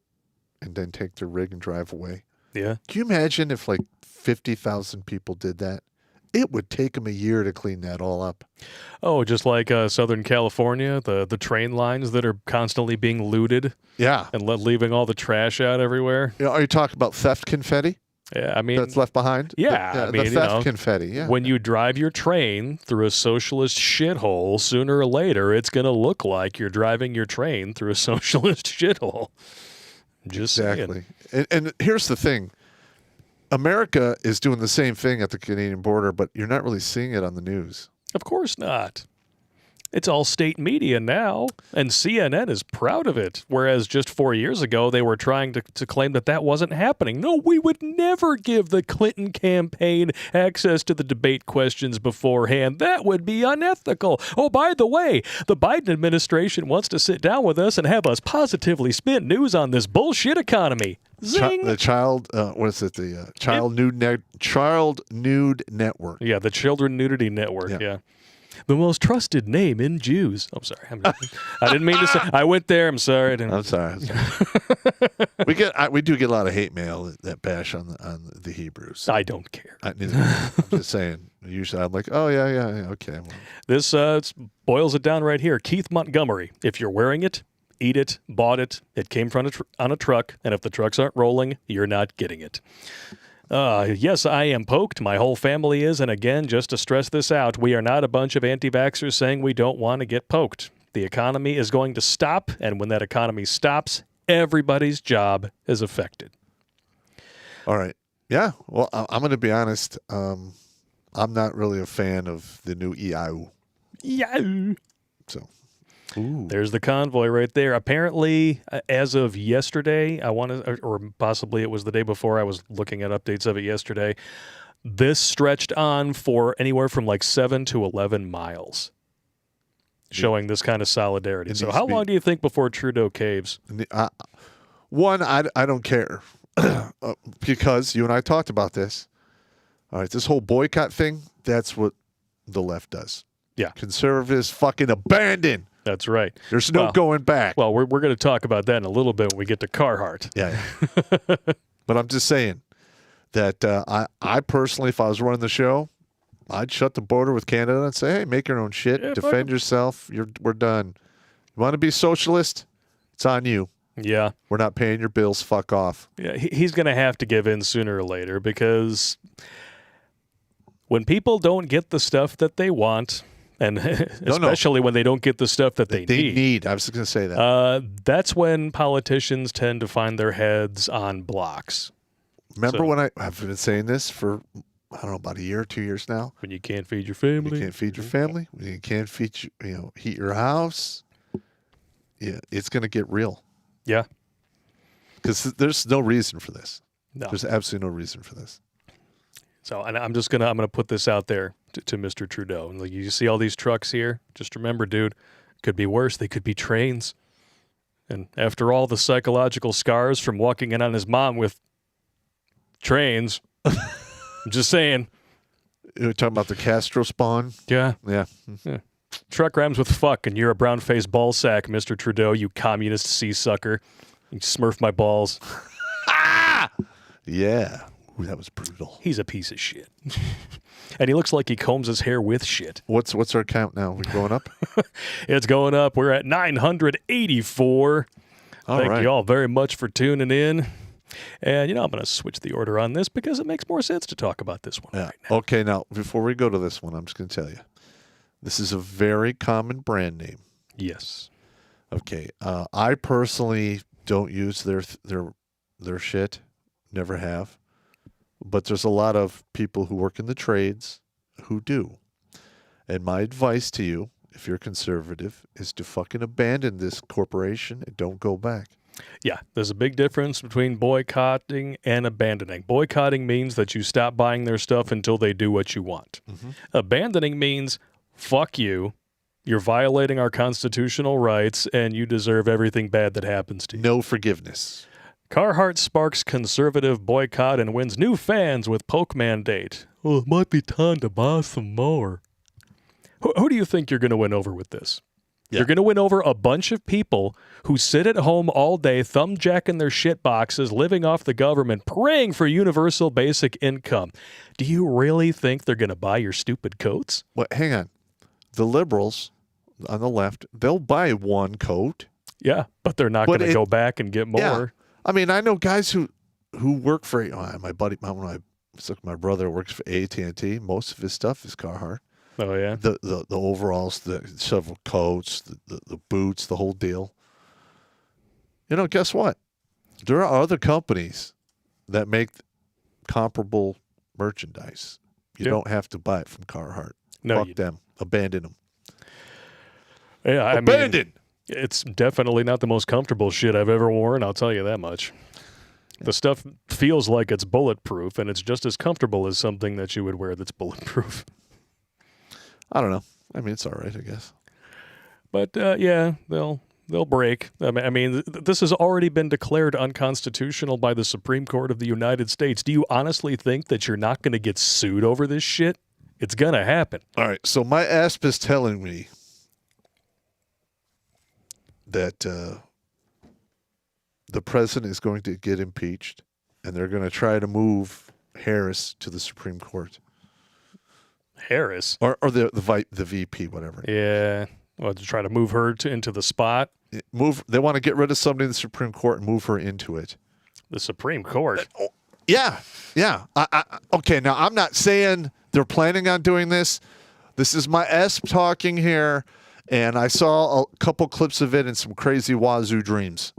and then take their rig and drive away. Yeah. Can you imagine if like 50,000 people did that? It would take them a year to clean that all up. Oh, just like Southern California, the train lines that are constantly being looted. Yeah. And leaving all the trash out everywhere. You know, are you talking about theft confetti? Yeah, I mean... That's left behind? Yeah, I mean, the theft confetti, yeah. When you drive your train through a socialist shithole, sooner or later, it's going to look like you're driving your train through a socialist shithole. Just exactly. And here's the thing. America is doing the same thing at the Canadian border, but you're not really seeing it on the news. Of course not. It's all state media now, and CNN is proud of it, whereas just 4 years ago, they were trying to claim that wasn't happening. No, we would never give the Clinton campaign access to the debate questions beforehand. That would be unethical. Oh, by the way, the Biden administration wants to sit down with us and have us positively spin news on this bullshit economy. Zing! The child, what is it? The child nude network. Yeah, the Children Nudity Network, yeah. The most trusted name in Jews. I'm sorry. I didn't mean to say. I went there. I'm sorry. I'm sorry. We do get a lot of hate mail that bash on the Hebrews. I don't care. I'm just saying. Usually I'm like, oh yeah, okay. Well. This boils it down right here. Keith Montgomery. If you're wearing it, eat it, bought it. It came from on a truck, and if the trucks aren't rolling, you're not getting it. Yes, I am poked. My whole family is. And again, just to stress this out, we are not a bunch of anti-vaxxers saying we don't want to get poked. The economy is going to stop. And when that economy stops, everybody's job is affected. All right. Yeah. Well, I'm going to be honest. I'm not really a fan of the new EIU. Yeah. So. Ooh. There's the convoy right there. Apparently, as of yesterday, or possibly it was the day before, I was looking at updates of it yesterday, this stretched on for anywhere from like 7 to 11 miles, showing this kind of solidarity. So how long do you think before Trudeau caves? One, I don't care, because you and I talked about this. All right, this whole boycott thing, that's what the left does. Yeah. Conservatives fucking abandon. That's right. There's no going back. Well, we're going to talk about that in a little bit when we get to Carhartt. Yeah. But I'm just saying that I personally, if I was running the show, I'd shut the border with Canada and say, hey, make your own shit. Yeah, defend yourself. We're done. You want to be socialist? It's on you. Yeah. We're not paying your bills. Fuck off. Yeah, he's going to have to give in sooner or later, because when people don't get the stuff that they want... And especially when they don't get the stuff that they need. I was just going to say that. That's when politicians tend to find their heads on blocks. Remember when I've been saying this for, I don't know, about a year or 2 years now? When you can't feed your family. When you can't feed your family. When you can't heat your house. Yeah, it's going to get real. Yeah. Because there's no reason for this. No. There's absolutely no reason for this. So, and I'm gonna put this out there to Mr. Trudeau. And like, you see all these trucks here. Just remember, dude, it could be worse. They could be trains. And after all the psychological scars from walking in on his mom with trains, I'm just saying. You're talking about the Castro spawn? Yeah. Yeah. Truck rhymes with fuck, and you're a brown-faced ball sack, Mr. Trudeau, you communist sea-sucker. You smurf my balls. Yeah. Ooh, that was brutal. He's a piece of shit. And he looks like he combs his hair with shit. What's our count now? We going up? It's going up. We're at 984. Thank you all very much for tuning in. And, I'm going to switch the order on this because it makes more sense to talk about this one right now. Okay, now, before we go to this one, I'm just going to tell you. This is a very common brand name. Yes. Okay. I personally don't use their shit. Never have. But there's a lot of people who work in the trades who do. And my advice to you, if you're conservative, is to fucking abandon this corporation and don't go back. Yeah, there's a big difference between boycotting and abandoning. Boycotting means that you stop buying their stuff until they do what you want. Abandoning means, fuck you, you're violating our constitutional rights, and you deserve everything bad that happens to you. No forgiveness. Carhartt sparks conservative boycott and wins new fans with poke mandate. Well, it might be time to buy some more. Who do you think you're going to win over with this? Yeah. You're going to win over a bunch of people who sit at home all day, thumbjacking their shit boxes, living off the government, praying for universal basic income. Do you really think they're going to buy your stupid coats? Well, hang on. The liberals on the left, they'll buy one coat. Yeah, but they're not going to go back and get more. Yeah. I mean, I know guys who work for my buddy, my brother works for AT&T. Most of his stuff is Carhartt. Oh yeah, the overalls, the several coats, the boots, the whole deal. You know, guess what? There are other companies that make comparable merchandise. You don't have to buy it from Carhartt. No, Fuck them. Abandon them. Yeah, Abandon. It's definitely not the most comfortable shit I've ever worn. I'll tell you that much. The stuff feels like it's bulletproof, and it's just as comfortable as something that you would wear that's bulletproof. I don't know. I mean, it's all right, I guess. But yeah, they'll break. I mean, this has already been declared unconstitutional by the Supreme Court of the United States. Do you honestly think that you're not going to get sued over this shit? It's going to happen. All right. So my ASP is telling me that the president is going to get impeached, and they're going to try to move Harris to the Supreme Court. Harris? Or the VP, whatever. Yeah. Well, to try to move her into the spot? They want to get rid of somebody in the Supreme Court and move her into it. The Supreme Court? Yeah. Okay, now I'm not saying they're planning on doing this. This is my ESP talking here, and I saw a couple clips of it in some crazy wazoo dreams.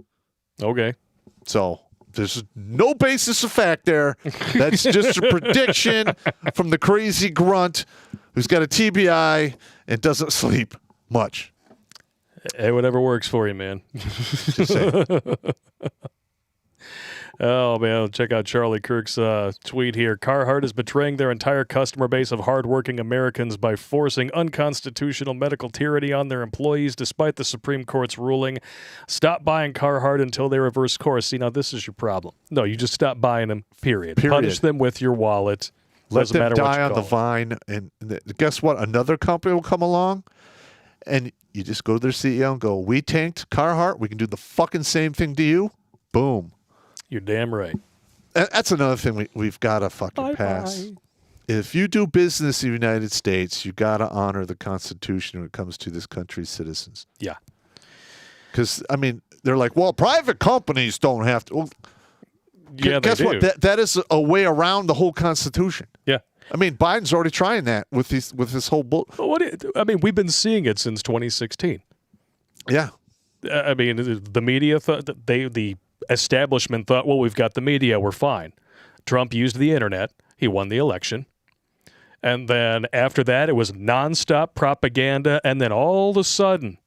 Okay. So there's no basis of fact there. That's just a prediction from the crazy grunt who's got a TBI and doesn't sleep much. Hey, whatever works for you, man. Just saying. Oh, man, check out Charlie Kirk's tweet here. Carhartt is betraying their entire customer base of hardworking Americans by forcing unconstitutional medical tyranny on their employees despite the Supreme Court's ruling. Stop buying Carhartt until they reverse course. See, now this is your problem. No, you just stop buying them, period. Punish them with your wallet. Let them die on the vine. And guess what? Another company will come along, and you just go to their CEO and go, we tanked Carhartt. We can do the fucking same thing to you. Boom. You're damn right. That's another thing we've got to fucking pass. If you do business in the United States, you got to honor the Constitution when it comes to this country's citizens. Yeah. Because, I mean, they're like, well, private companies don't have to. Well, yeah, guess they do. what? That is a way around the whole Constitution. Yeah. I mean, Biden's already trying that with this whole bull. We've been seeing it since 2016. Yeah. I mean, the media thought that the establishment thought, well, we've got the media, we're fine. Trump used the internet. He won the election. And then after that, it was nonstop propaganda. And then all of a sudden,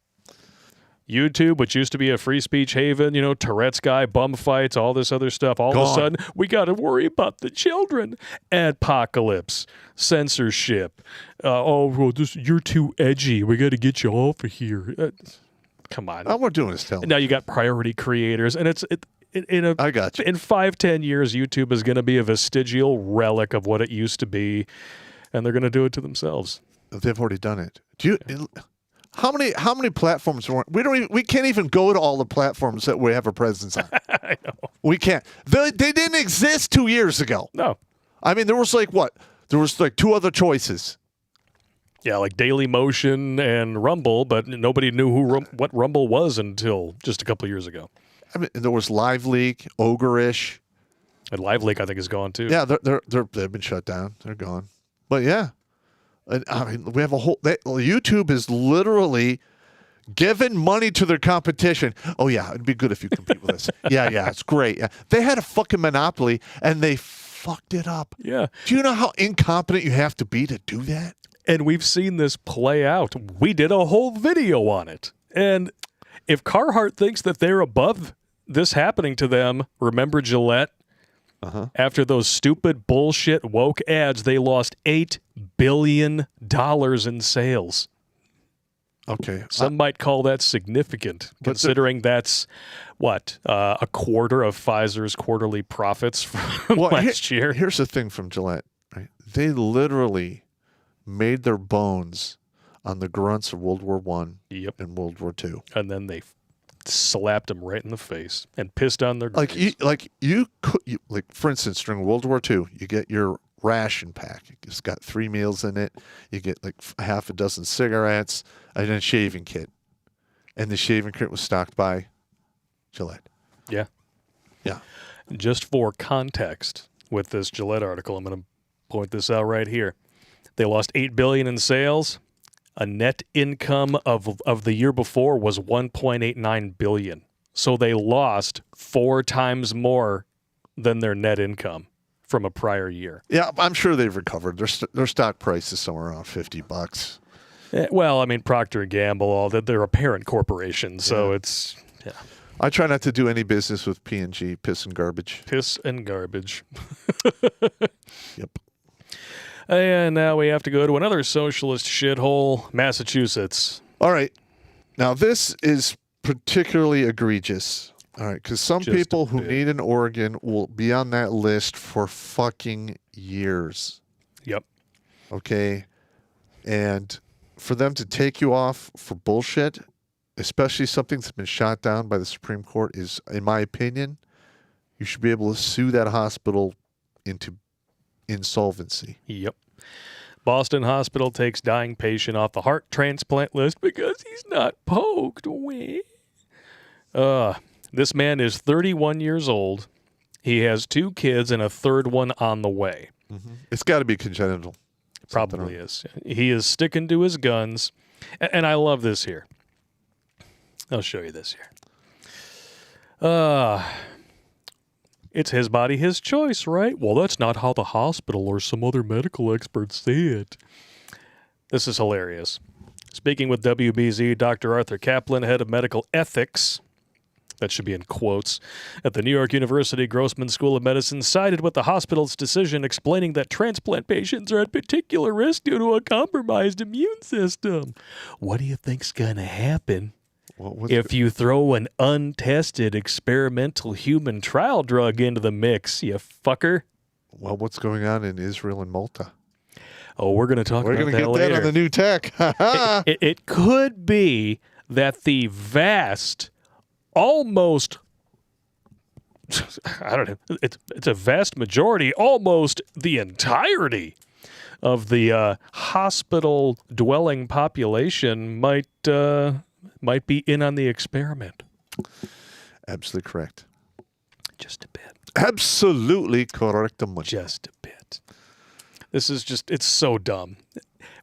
YouTube, which used to be a free speech haven, Tourette's guy, bum fights, all this other stuff. All of a sudden, we got to worry about the children. Apocalypse, censorship. You're too edgy. We got to get you off of here. Come on. All we're doing is telling. Now you got priority creators, and I got you. In 5-10 years, YouTube is going to be a vestigial relic of what it used to be, and they're going to do it to themselves. They've already done it. How many platforms we can't even go to all the platforms that we have a presence on. I know. We can't. They didn't exist 2 years ago. No. I mean, there was like two other choices. Yeah, like Daily Motion and Rumble, but nobody knew what Rumble was until just a couple of years ago. I mean, there was Live Leak, Ogreish. And Live Leak, I think, is gone too. Yeah, they've been shut down. They're gone. But yeah, I mean, we have a whole. YouTube is literally giving money to their competition. Oh yeah, it'd be good if you compete with us. Yeah, it's great. Yeah. They had a fucking monopoly and they fucked it up. Yeah. Do you know how incompetent you have to be to do that? And we've seen this play out. We did a whole video on it. And if Carhartt thinks that they're above this happening to them, remember Gillette? After those stupid bullshit woke ads, they lost $8 billion in sales. Okay. Some might call that significant, considering that's, a quarter of Pfizer's quarterly profits from last year. Here's the thing from Gillette. Right? They literally made their bones on the grunts of World War I and World War II. And then they slapped them right in the face and pissed on their graves. Like for instance, during World War II, you get your ration pack. It's got 3 meals in it. You get like half a dozen cigarettes and a shaving kit. And the shaving kit was stocked by Gillette. Yeah. Yeah. Just for context with this Gillette article, I'm going to point this out right here. They lost $8 billion in sales. A net income of the year before was $1.89 billion. So they lost 4 times more than their net income from a prior year. Yeah, I'm sure they've recovered. Their stock price is somewhere around $50. Well, I mean, Procter & Gamble, they're a parent corporation, so it's... Yeah. I try not to do any business with P&G, piss and garbage. Piss and garbage. Yep. And now we have to go to another socialist shithole, Massachusetts. All right. Now, this is particularly egregious. All right, because some people who need an organ will be on that list for fucking years. Yep. Okay? And for them to take you off for bullshit, especially something that's been shot down by the Supreme Court, is, in my opinion, you should be able to sue that hospital into insolvency. Yep. Boston Hospital takes dying patient off the heart transplant list because he's not poked. This man is 31 years old. He has 2 kids and a third one on the way. Mm-hmm. It's got to be congenital. Probably is. He is sticking to his guns. And I love this here. I'll show you this here. It's his body, his choice, right? Well, that's not how the hospital or some other medical experts say it. This is hilarious. Speaking with WBZ, Dr. Arthur Kaplan, head of medical ethics, that should be in quotes, at the New York University Grossman School of Medicine, sided with the hospital's decision, explaining that transplant patients are at particular risk due to a compromised immune system. What do you think's going to happen if you throw an untested experimental human trial drug into the mix, you fucker? Well, what's going on in Israel and Malta? Oh, we're going to talk about that later. We're going to get that on the new tech. It could be that the vast, almost, I don't know, it's a vast majority, almost the entirety of the hospital-dwelling population might be in on the experiment. Absolutely correct. Just a bit. Absolutely correct. Just a bit. This is just, it's so dumb.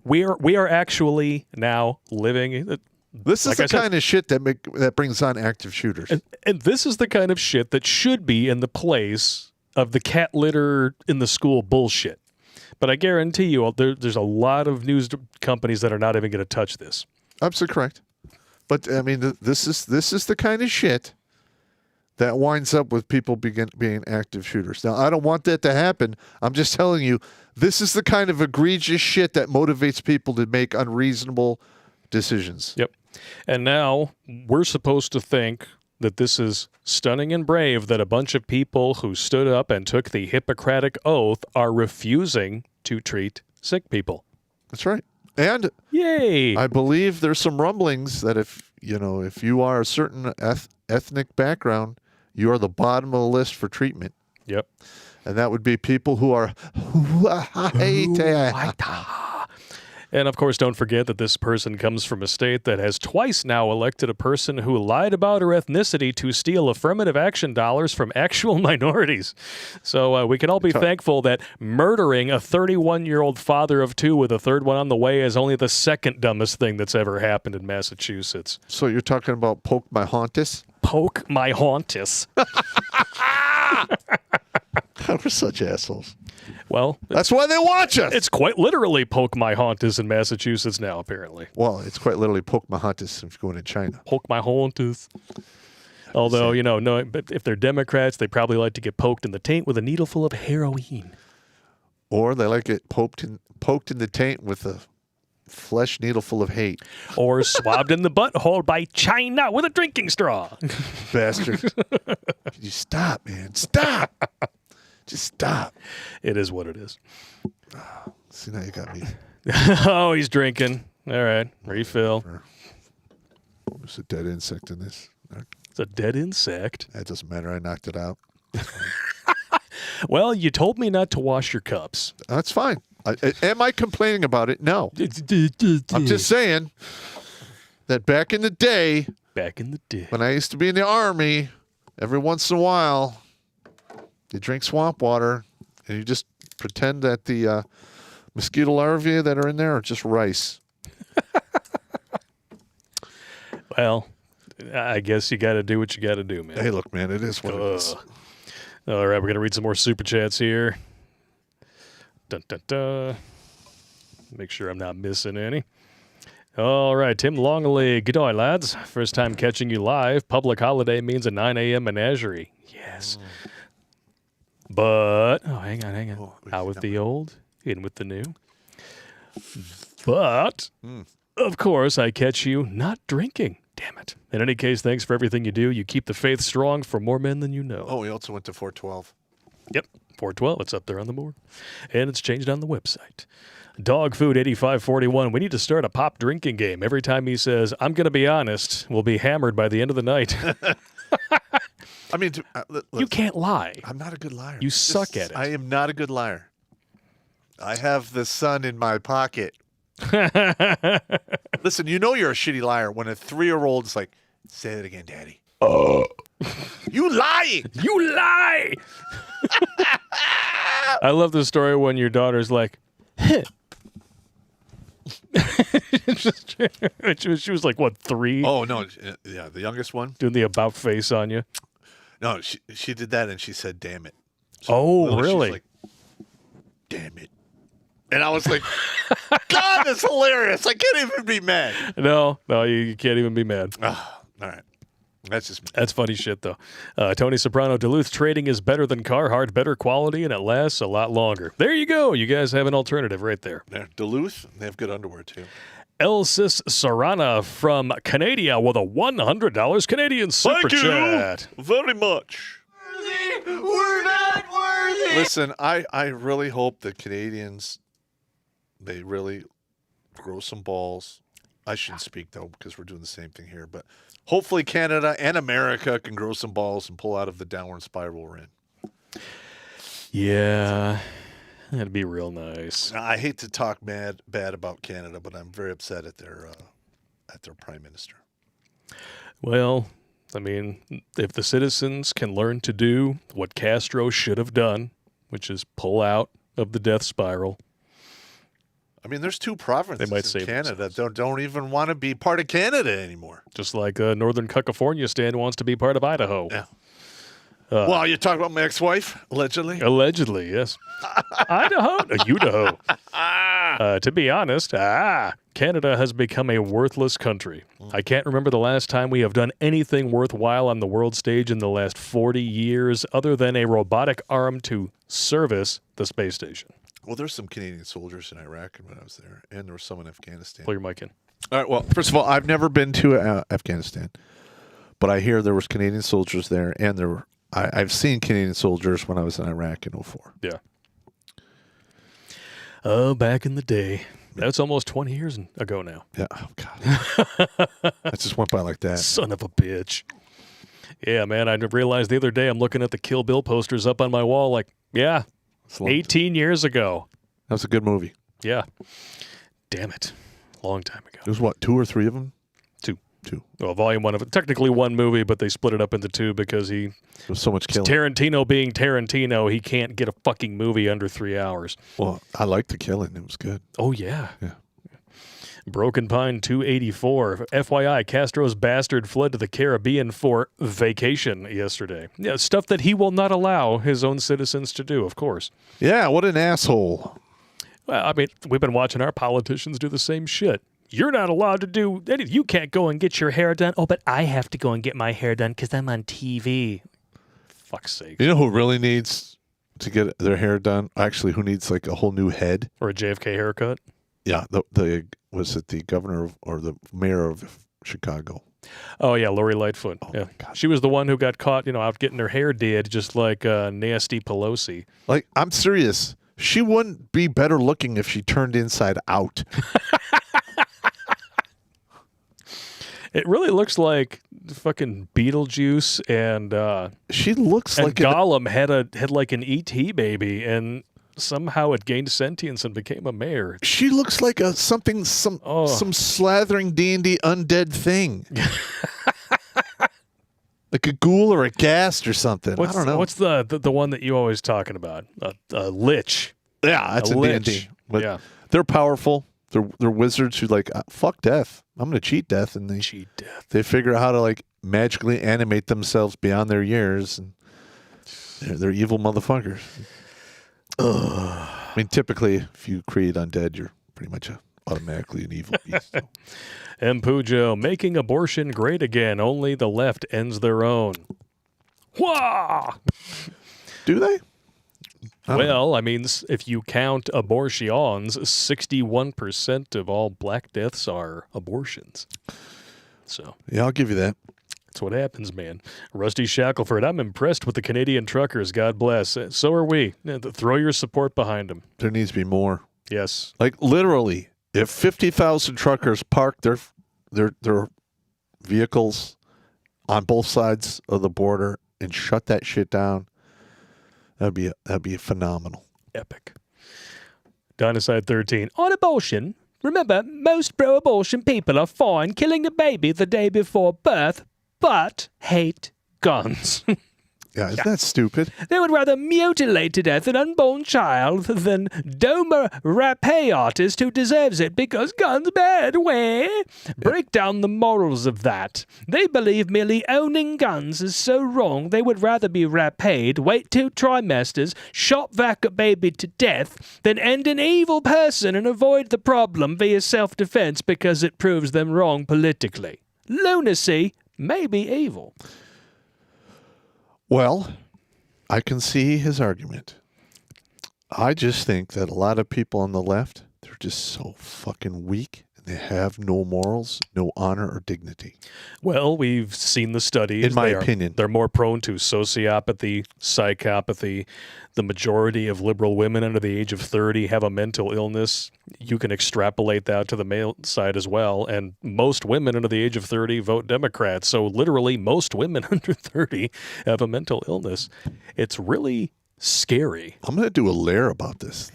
We are actually now living... This is the kind of shit that brings on active shooters. And this is the kind of shit that should be in the place of the cat litter in the school bullshit. But I guarantee you, there's a lot of news companies that are not even going to touch this. Absolutely correct. But I mean, this is the kind of shit that winds up with people being active shooters. Now, I don't want that to happen. I'm just telling you, this is the kind of egregious shit that motivates people to make unreasonable decisions. Yep. And now we're supposed to think that this is stunning and brave that a bunch of people who stood up and took the Hippocratic Oath are refusing to treat sick people. That's right. And yay! I believe there's some rumblings that if you are a certain ethnic background, you are the bottom of the list for treatment. Yep. And that would be people who are And of course, don't forget that this person comes from a state that has twice now elected a person who lied about her ethnicity to steal affirmative action dollars from actual minorities. So we can all be thankful that murdering a 31-year-old father of 2 with a third one on the way is only the second dumbest thing that's ever happened in Massachusetts. So you're talking about poke my hauntus? Poke my hauntus. We're such assholes. Well, that's why they watch us. It's quite literally poke my hauntus in Massachusetts now, apparently. Well, it's quite literally poke my hauntus if you're going to China. Poke my hauntus. Although, no, but if they're Democrats, they probably like to get poked in the taint with a needle full of heroin. Or they like it poked in the taint with a flesh needle full of hate. Or swabbed in the butthole by China with a drinking straw. Bastard. Can you stop, man? Stop. Just stop. It is what it is. See, now you got me. Oh, he's drinking. All right. Refill. There's a dead insect in this. It's a dead insect. That doesn't matter. I knocked it out. Well, you told me not to wash your cups. That's fine. Am I complaining about it? No. I'm just saying that back in the day, when I used to be in the Army, every once in a while, you drink swamp water, and you just pretend that the mosquito larvae that are in there are just rice. Well, I guess you got to do what you got to do, man. Hey, look, man, it is what it is. All right, we're going to read some more super chats here. Dun, dun, dun. Make sure I'm not missing any. All right, Tim Longley. Good day, lads. First time catching you live. Public holiday means a 9 a.m. menagerie. Yes. But, hang on. Out with the old, in with the new. But, of course, I catch you not drinking. Damn it. In any case, thanks for everything you do. You keep the faith strong for more men than you know. Oh, we also went to 412. Yep, 412. It's up there on the board. And it's changed on the website. Dog Food 8541. We need to start a pop drinking game. Every time he says, I'm going to be honest, we'll be hammered by the end of the night. I mean, you can't lie. I'm not a good liar. You suck at it. I am not a good liar. I have the sun in my pocket. Listen, you know you're a shitty liar when a 3-year-old's like, say it again, Daddy. You lying. You lie. I love the story when your daughter's like, she was like, what, 3? Oh, no. Yeah, the youngest one. Doing the about face on you. No, she did that and she said, damn it. So really? She's like, damn it. And I was like, God, that's hilarious. I can't even be mad. No, you can't even be mad. All right. That's funny shit, though. Tony Soprano, Duluth trading is better than Carhartt, better quality, and it lasts a lot longer. There you go. You guys have an alternative right there. Duluth, they have good underwear, too. Elsis Sarana from Canada with a $100 Canadian super chat. Thank you very much. We're not worthy. Listen, I really hope the Canadians, they really grow some balls. I shouldn't speak, though, because we're doing the same thing here. But hopefully Canada and America can grow some balls and pull out of the downward spiral we're in. Yeah, that'd be real nice. Now, I hate to talk bad about Canada, but I'm very upset at their prime minister. Well, I mean, if the citizens can learn to do what Castro should have done, which is pull out of the death spiral. I mean, there's 2 provinces they might in Canada that don't even want to be part of Canada anymore. Just like Northern California Stan wants to be part of Idaho. Yeah. Well, you're talking about my ex-wife, allegedly? Allegedly, yes. Idaho? Idaho. To be honest, Canada has become a worthless country. I can't remember the last time we have done anything worthwhile on the world stage in the last 40 years other than a robotic arm to service the space station. Well, there's some Canadian soldiers in Iraq when I was there, and there was some in Afghanistan. Pull your mic in. All right, well, first of all, I've never been to Afghanistan, but I hear there was Canadian soldiers there, and I've seen Canadian soldiers when I was in Iraq in 2004. Yeah. Oh, back in the day. That's almost 20 years ago now. Yeah. Oh, God. That just went by like that. Son of a bitch. Yeah, man, I realized the other day I'm looking at the Kill Bill posters up on my wall like, yeah, 18 years ago. That was a good movie. Yeah. Damn it. Long time ago. There's what, 2 or 3 of them? 2. Well, volume 1 of it. Technically 1 movie, but they split it up into 2 because there was so much killing. Tarantino being Tarantino, he can't get a fucking movie under 3 hours. Well, I liked the killing. It was good. Oh, yeah. Yeah. Broken Pine 284. FYI, Castro's bastard fled to the Caribbean for vacation yesterday. Yeah, stuff that he will not allow his own citizens to do, of course. Yeah, what an asshole. Well, I mean, we've been watching our politicians do the same shit. you're not allowed to do anything. You can't go and get your hair done. Oh, but I have to go and get my hair done because I'm on TV. Fuck's sake. You know who really needs to get their hair done? Actually, who needs like a whole new head? Or a JFK haircut? Yeah, was it the governor or the mayor of Chicago? Oh, yeah, Lori Lightfoot. Oh, yeah. my God. She was the one who got caught, out getting her hair did, just like nasty Pelosi. Like, I'm serious. She wouldn't be better looking if she turned inside out. It really looks like fucking Beetlejuice and She looks and like Gollum had like an E.T. baby, and somehow it gained sentience and became a mayor. she looks like some slathering D&D undead thing. Like a ghoul or a ghast or something. I don't know. What's the one that you always talking about? A lich. Yeah, that's a lich. D&D. But Yeah. they're powerful. They're wizards who like fuck death. I'm gonna cheat death, and Cheat death. they figure out how to like magically animate themselves beyond their years, and they're evil motherfuckers. I mean, typically, if you create undead, you're pretty much automatically an evil beast. So. M. Pujo, making abortion great again. Only the left ends their own. Wah! Do they? Well, I mean, if you count abortions, 61% of all black deaths are abortions. So Yeah, I'll give you that. that's what happens, man. Rusty Shackelford, I'm impressed with the Canadian truckers. God bless. So are we. Throw your support behind them. There needs to be more. Yes. Like literally, if 50,000 truckers park their vehicles on both sides of the border and shut that shit down, that'd be phenomenal. Epic. Dynaside 13. On abortion, remember, most pro-abortion people are fine killing the baby the day before birth, but hate guns. Yeah, isn't that stupid? They would rather mutilate to death an unborn child than dome a rapé artist who deserves it because guns bad. Where? Break down the morals of that. They believe merely owning guns is so wrong they would rather be rapéed, wait 2 trimesters, shot back a baby to death, than end an evil person and avoid the problem via self-defense because it proves them wrong politically. Lunacy may be evil. Well, I can see his argument. I just think that a lot of people on the left, they're just so fucking weak. And they have no morals, no honor or dignity. Well, we've seen the studies. In my opinion. They're more prone to sociopathy, psychopathy. The majority of liberal women under the age of 30 have a mental illness. You can extrapolate that to the male side as well. And most women under the age of 30 vote Democrat. So literally most women under 30 have a mental illness. It's really scary. I'm going to do a lair about this.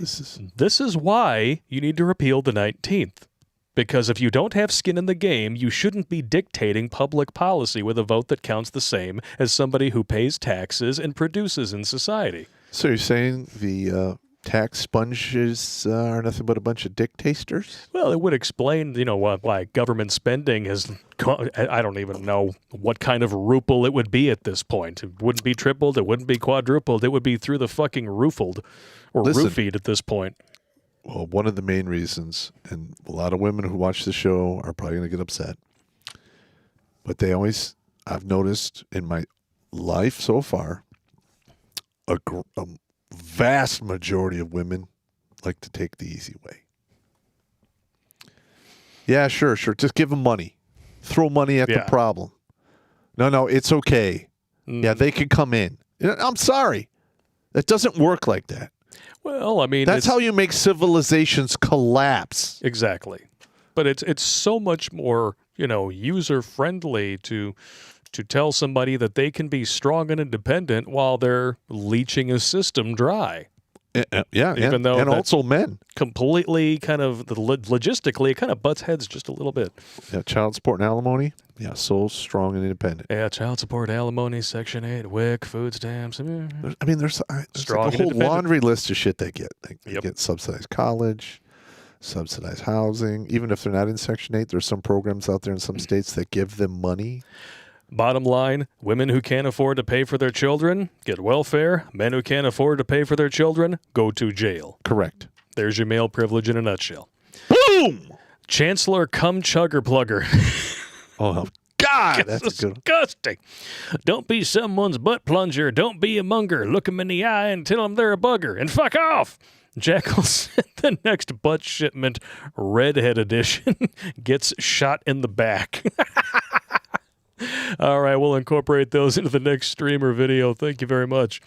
This is why you need to repeal the 19th. Because if you don't have skin in the game, you shouldn't be dictating public policy with a vote that counts the same as somebody who pays taxes and produces in society. So you're saying the tax sponges are nothing but a bunch of dictators? Well, it would explain, why government spending has gone. I don't even know what kind of ruple it would be at this point. It wouldn't be tripled. It wouldn't be quadrupled. It would be through the fucking roofled or roofied at this point. Well, one of the main reasons, and a lot of women who watch the show are probably going to get upset, but I've noticed in my life so far, a vast majority of women like to take the easy way. Yeah, sure. Just give them money. Throw money at the problem. No, it's okay. Yeah, they can come in. I'm sorry. That doesn't work like that. Well, I mean, that's how you make civilizations collapse. Exactly. But it's so much more, user friendly to tell somebody that they can be strong and independent while they're leeching a system dry. Yeah, even though and also men. Completely kind of logistically, it kind of butts heads just a little bit. Yeah, child support and alimony. Yeah, so strong and independent. Yeah, child support, alimony, Section 8, WIC, food stamps. There's like a whole laundry list of shit they get. They get subsidized college, subsidized housing. Even if they're not in Section 8, there's some programs out there in some states that give them money. Bottom line, women who can't afford to pay for their children get welfare. Men who can't afford to pay for their children go to jail. Correct. There's your male privilege in a nutshell. Boom! Chancellor cum chugger plugger. Oh, God, that's a good one. Disgusting. Don't be someone's butt plunger. Don't be a monger. Look 'em in the eye and tell 'em they're a bugger. And fuck off. Jackal said the next butt shipment, redhead edition, gets shot in the back. All right, we'll incorporate those into the next streamer video. Thank you very much.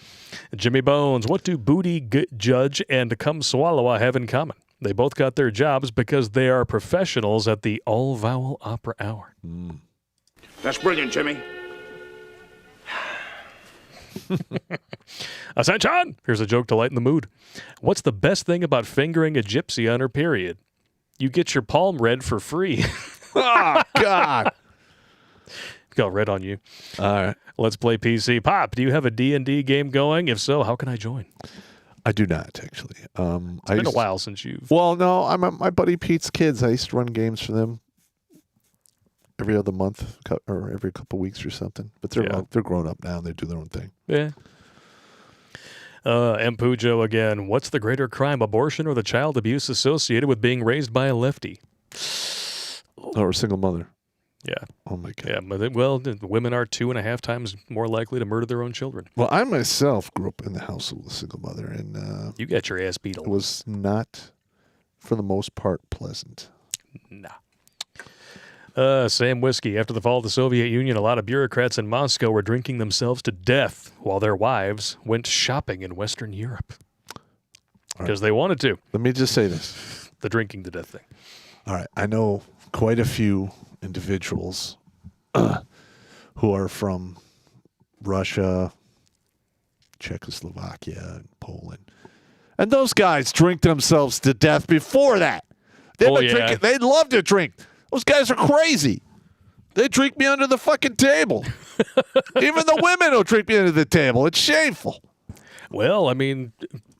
Jimmy Bones, what do Booty Judge and Come Swallow have in common? They both got their jobs because they are professionals at the all-vowel opera hour. That's brilliant, Jimmy. Ascension! Here's a joke to lighten the mood. What's the best thing about fingering a gypsy on her period? You get your palm read for free. Oh, God. Got red on you. All right. Let's play PC. Pop, do you have a D&D game going? If so, how can I join? I do not, actually. It's been a while since you've... Well, no, I'm at my buddy Pete's kids. I used to run games for them every other month or every couple weeks or something. But they're grown up now and they do their own thing. Yeah. M. Pujo again. What's the greater crime, abortion or the child abuse associated with being raised by a lefty? Or a single mother. Yeah. Oh, my God. Yeah, but women are 2.5 times more likely to murder their own children. Well, I myself grew up in the house with a single mother, and you got your ass beat a it was not, for the most part, pleasant. Nah. Sam Whiskey. After the fall of the Soviet Union, a lot of bureaucrats in Moscow were drinking themselves to death while their wives went shopping in Western Europe. Because they wanted to. Let me just say this. The drinking to death thing. All right. I know quite a few individuals who are from Russia, Czechoslovakia, and Poland. And those guys drink themselves to death before that. Drinking. They love to drink. Those guys are crazy. They drink me under the fucking table. Even the women will drink me under the table. It's shameful. Well, I mean,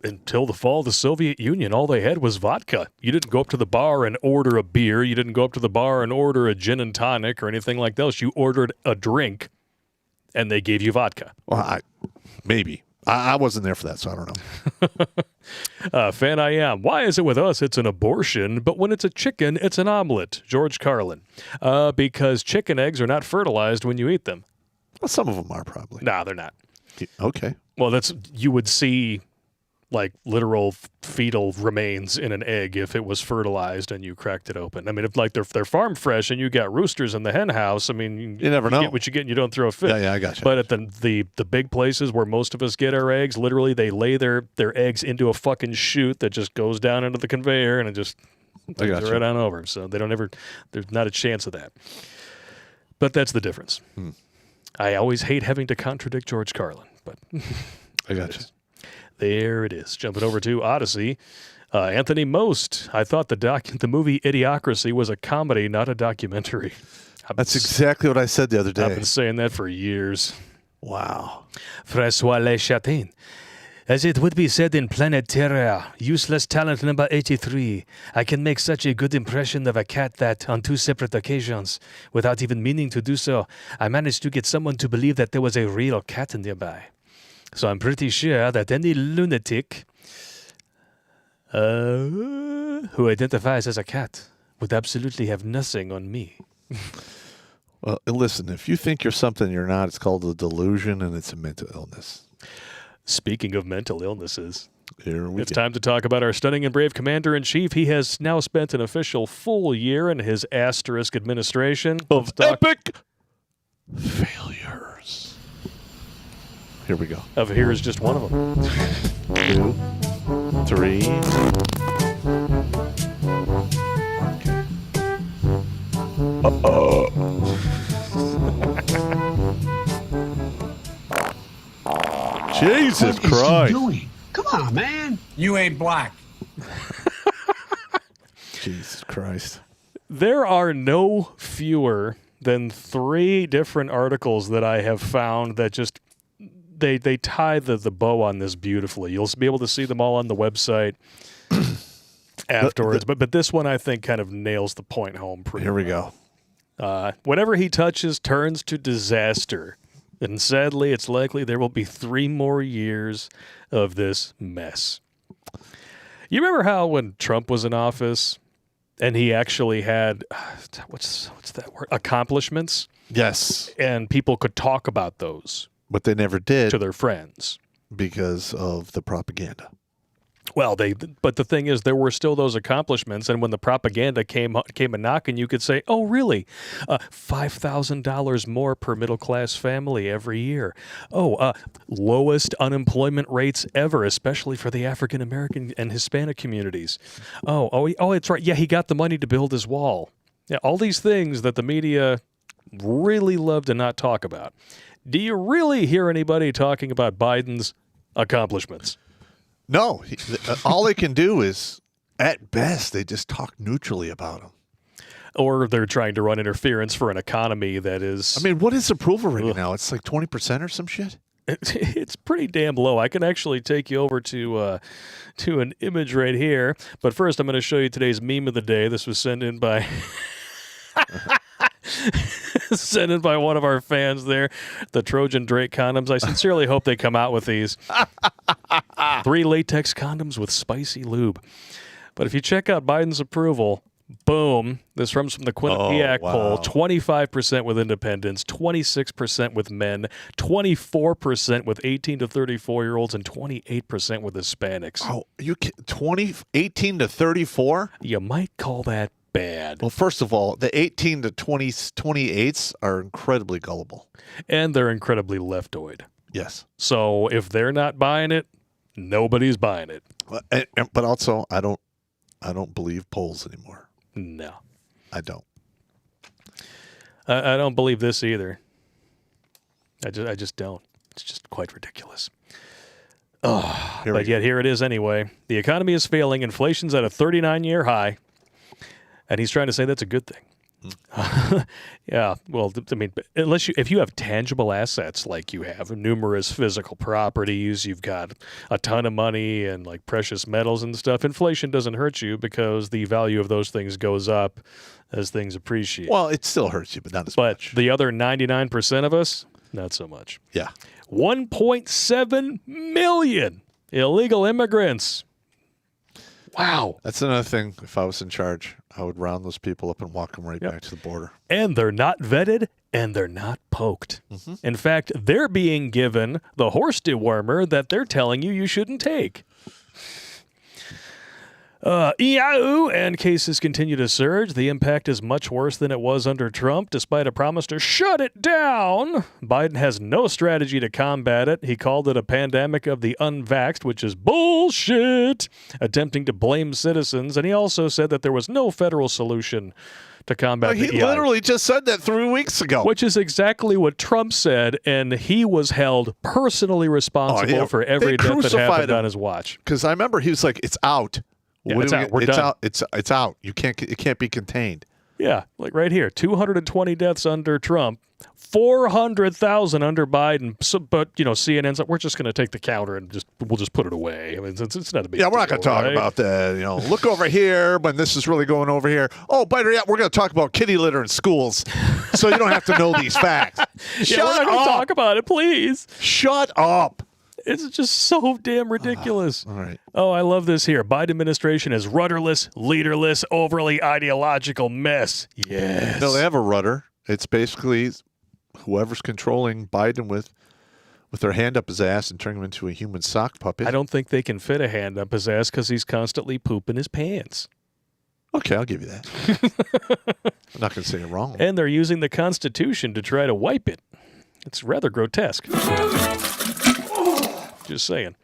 until the fall of the Soviet Union, all they had was vodka. You didn't go up to the bar and order a beer. You didn't go up to the bar and order a gin and tonic or anything like that. You ordered a drink, and they gave you vodka. Well, maybe. I wasn't there for that, so I don't know. Fan I am. Why is it with us it's an abortion, but when it's a chicken, it's an omelet? George Carlin. Because chicken eggs are not fertilized when you eat them. Well, some of them are probably. Nah, they're not. Okay. Well, you would see like literal fetal remains in an egg if it was fertilized and you cracked it open. I mean, if like they're farm fresh and you got roosters in the hen house, I mean, you never know get what you get and you don't throw a fit. Yeah, I got you. But at the big places where most of us get our eggs, literally they lay their eggs into a fucking chute that just goes down into the conveyor and it just goes right on over. So there's not a chance of that. But that's the difference. I always hate having to contradict George Carlin, but I got you. There it is. Jumping over to Odyssey. Anthony Most. I thought the movie Idiocracy was a comedy, not a documentary. That's exactly what I said the other day. I've been saying that for years. Wow. François Le Chatin. As it would be said in Planet Terra, useless talent number 83, I can make such a good impression of a cat that, on 2 separate occasions, without even meaning to do so, I managed to get someone to believe that there was a real cat nearby. So I'm pretty sure that any lunatic who identifies as a cat would absolutely have nothing on me. Well, listen, if you think you're something you're not, it's called a delusion and it's a mental illness. Speaking of mental illnesses, it's time to talk about our stunning and brave commander-in-chief. He has now spent an official full year in his asterisk administration of epic failures. Here we go. Here's just one of them. 2, 3. Jesus Christ. What is he doing? Come on, man. You ain't black. Jesus Christ. There are no fewer than 3 different articles that I have found that just they tie the bow on this beautifully. You'll be able to see them all on the website afterwards. But this one, I think, kind of nails the point home pretty Here we go. Whatever he touches turns to disaster. And sadly, it's likely there will be 3 more years of this mess. You remember how when Trump was in office, And he actually had, what's that word? Accomplishments. Yes. And people could talk about those. But they never did. To their friends. Because of the propaganda. Well, but the thing is, there were still those accomplishments, and when the propaganda came a knocking, you could say, "Oh, really? $5,000 more per middle-class family every year. Oh, lowest unemployment rates ever, especially for the African American and Hispanic communities. Oh, it's right. Yeah, he got the money to build his wall. Yeah, all these things that the media really love to not talk about. Do you really hear anybody talking about Biden's accomplishments? No, all they can do is, at best, they just talk neutrally about him. Or they're trying to run interference for an economy that is... I mean, what is approval rating now? It's like 20% or some shit? It's pretty damn low. I can actually take you over to an image right here. But first, I'm going to show you today's meme of the day. This was sent in by... sent in by one of our fans there, the Trojan Drake condoms. I sincerely hope they come out with these. 3 latex condoms with spicy lube. But if you check out Biden's approval, boom, this comes from the Quinnipiac poll, 25% with independents, 26% with men, 24% with 18 to 34-year-olds, and 28% with Hispanics. Oh, 18 to 34? You might call that bad. Well, first of all, the 18 to 28s are incredibly gullible. And they're incredibly leftoid. Yes. So if they're not buying it, nobody's buying it. But also, I don't believe polls anymore. No. I don't. I don't believe this either. I just don't. It's just quite ridiculous. Oh, but yet here it is anyway. The economy is failing. Inflation's at a 39-year high. And he's trying to say that's a good thing. Yeah, well, I mean, if you have tangible assets like you have, numerous physical properties, you've got a ton of money and like precious metals and stuff, inflation doesn't hurt you because the value of those things goes up as things appreciate. Well, it still hurts you, but not as much. But the other 99% of us, not so much. Yeah. 1.7 million illegal immigrants. Wow. That's another thing. If I was in charge, I would round those people up and walk them right back to the border. And they're not vetted and they're not poked. Mm-hmm. In fact, they're being given the horse dewormer that they're telling you shouldn't take. And cases continue to surge. The impact is much worse than it was under Trump, despite a promise to shut it down. Biden has no strategy to combat it. He called it a pandemic of the unvaxxed, which is bullshit, attempting to blame citizens. And he also said that there was no federal solution to combat the EI. He literally just said that 3 weeks ago. Which is exactly what Trump said, and he was held personally responsible for every death that happened on his watch. Because I remember he was like, it's out. Yeah, it's out. We're done. It's out. It can't be contained. Yeah, like right here, 220 deaths under Trump, 400,000 under Biden. So, but CNN's like, we're just going to take the counter and we'll just put it away. I mean, it's not a big deal. Yeah, we're not going to talk about that. Look over here when this is really going over here. Oh, better yet, we're going to talk about kitty litter in schools, so you don't have to know these facts. We're not going to talk about it, please. Shut up. It's just so damn ridiculous. All right. Oh, I love this here. Biden administration is rudderless, leaderless, overly ideological mess. Yes. No, they have a rudder. It's basically whoever's controlling Biden with their hand up his ass and turning him into a human sock puppet. I don't think they can fit a hand up his ass because he's constantly pooping his pants. Okay, I'll give you that. I'm not going to say you're wrong. And they're using the Constitution to try to wipe it. It's rather grotesque. Just saying.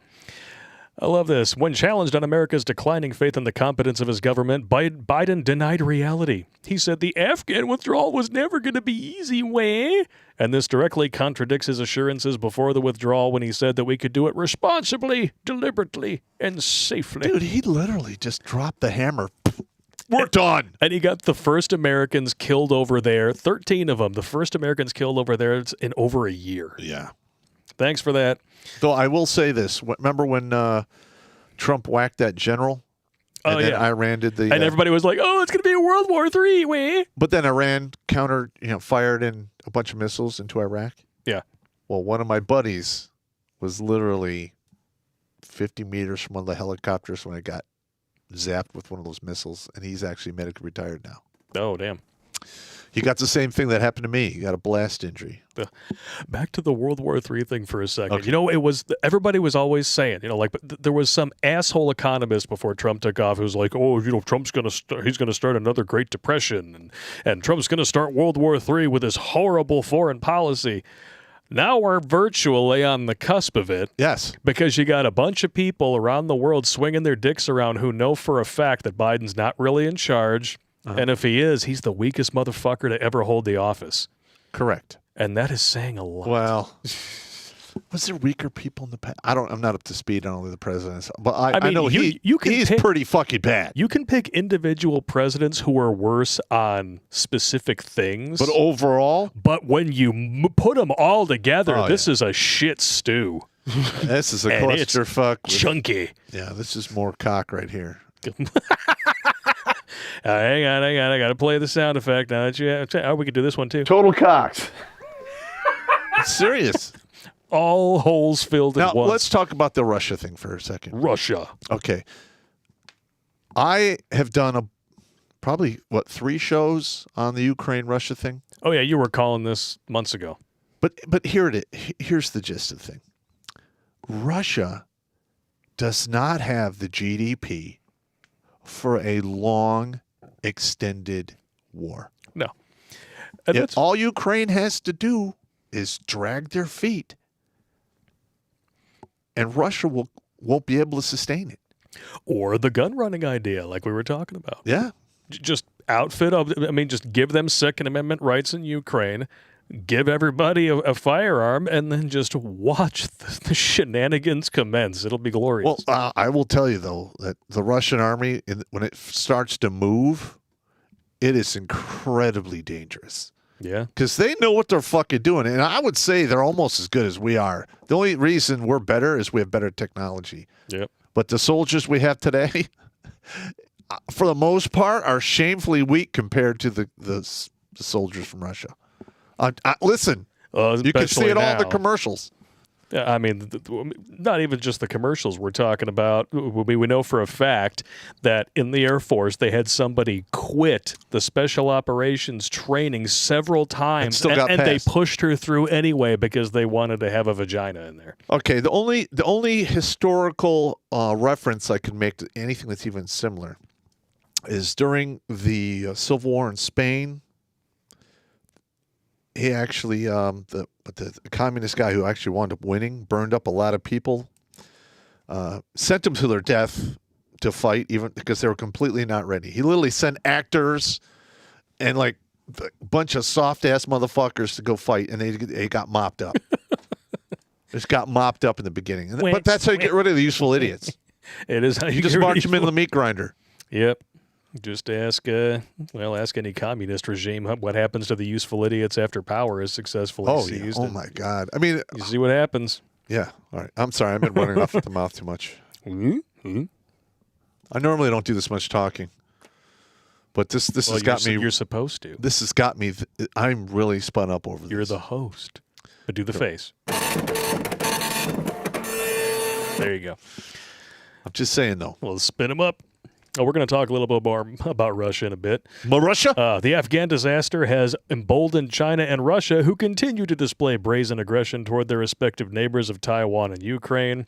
I love this. When challenged on America's declining faith in the competence of his government, Biden denied reality. He said the Afghan withdrawal was never going to be easy, way. And this directly contradicts his assurances before the withdrawal when he said that we could do it responsibly, deliberately, and safely. Dude, he literally just dropped the hammer. We're done. And he got the first Americans killed over there, 13 of them, the first Americans killed over there in over a year. Yeah. Thanks for that. Though I will say this. Remember when Trump whacked that general? And then Iran did the... And everybody was like, oh, it's going to be a World War III, way. But then Iran fired in a bunch of missiles into Iraq? Yeah. Well, one of my buddies was literally 50 meters from one of the helicopters when it got zapped with one of those missiles, and he's actually medically retired now. Oh, damn. He got the same thing that happened to me. He got a blast injury. Back to the World War III thing for a second. Okay. You know, it was everybody was always saying, you know, like, but there was some asshole economist before Trump took off who was like, oh, you know, Trump's going to he's going to start another Great Depression, and Trump's going to start World War III with his horrible foreign policy. Now we're virtually on the cusp of it. Yes. Because you got a bunch of people around the world swinging their dicks around who know for a fact that Biden's not really in charge. And if he is, he's the weakest motherfucker to ever hold the office. Correct. And that is saying a lot. Well, was there weaker people in the past? I'm not up to speed on all the presidents, but I know he's pretty fucking bad. You can pick individual presidents who are worse on specific things. But overall? But when you put them all together, this is a shit stew. This is a clusterfuck. Chunky. Yeah, this is more cock right here. Hang on. I got to play the sound effect. Now that we could do this one too. Total cocks. It's serious. All holes filled at once. Now, let's talk about the Russia thing for a second. Russia. Okay. I have done probably 3 shows on the Ukraine-Russia thing? Oh, yeah, you were calling this months ago. But here's the gist of the thing. Russia does not have the GDP for a long, extended war. No. All Ukraine has to do is drag their feet, and Russia won't be able to sustain it. Or the gun running idea, like we were talking about. Yeah. Just just give them Second Amendment rights in Ukraine, give everybody a firearm, and then just watch the shenanigans commence. It'll be glorious. Well, I will tell you, though, that the Russian army, when it starts to move, it is incredibly dangerous. Yeah. Because they know what they're fucking doing. And I would say they're almost as good as we are. The only reason we're better is we have better technology. Yep. But the soldiers we have today, for the most part, are shamefully weak compared to the soldiers from Russia. Listen, you can see it all in the commercials. I mean, not even just the commercials we're talking about. We know for a fact that in the Air Force, they had somebody quit the special operations training several times, and they pushed her through anyway because they wanted to have a vagina in there. Okay, the only historical reference I can make to anything that's even similar is during the Civil War in Spain. He actually, the communist guy who actually wound up winning, burned up a lot of people, sent them to their death to fight, even because they were completely not ready. He literally sent actors and like a bunch of soft ass motherfuckers to go fight, and they got mopped up. Just got mopped up in the beginning. But that's how you get rid of the useful idiots. It is how you just march them into the meat grinder. Yep. Just ask any communist regime what happens to the useful idiots after power is successfully seized. Yeah. Oh, my God. I mean, you see what happens. Yeah. All right. I'm sorry. I've been running off at the mouth too much. Mm-hmm. I normally don't do this much talking. But this has got me. You're supposed to. This has got me. I'm really spun up over this. You're the host. But do the face. There you go. I'm just saying, though. Well, spin them up. Oh, we're going to talk a little bit more about Russia in a bit. Russia? The Afghan disaster has emboldened China and Russia, who continue to display brazen aggression toward their respective neighbors of Taiwan and Ukraine.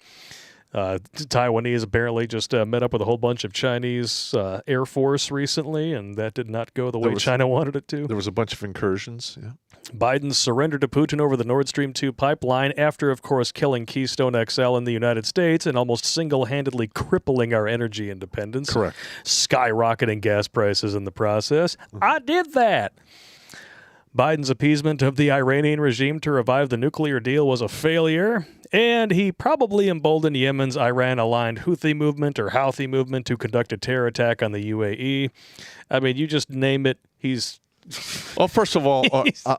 Taiwanese apparently just met up with a whole bunch of Chinese Air Force recently, and that did not go the way China wanted it to. There was a bunch of incursions, yeah. Biden surrendered to Putin over the Nord Stream 2 pipeline after, of course, killing Keystone XL in the United States and almost single-handedly crippling our energy independence. Correct. Skyrocketing gas prices in the process. I did that. Biden's appeasement of the Iranian regime to revive the nuclear deal was a failure, and he probably emboldened Yemen's Iran-aligned Houthi movement or Houthi movement to conduct a terror attack on the UAE. I mean, you just name it, he's... Well, first of all,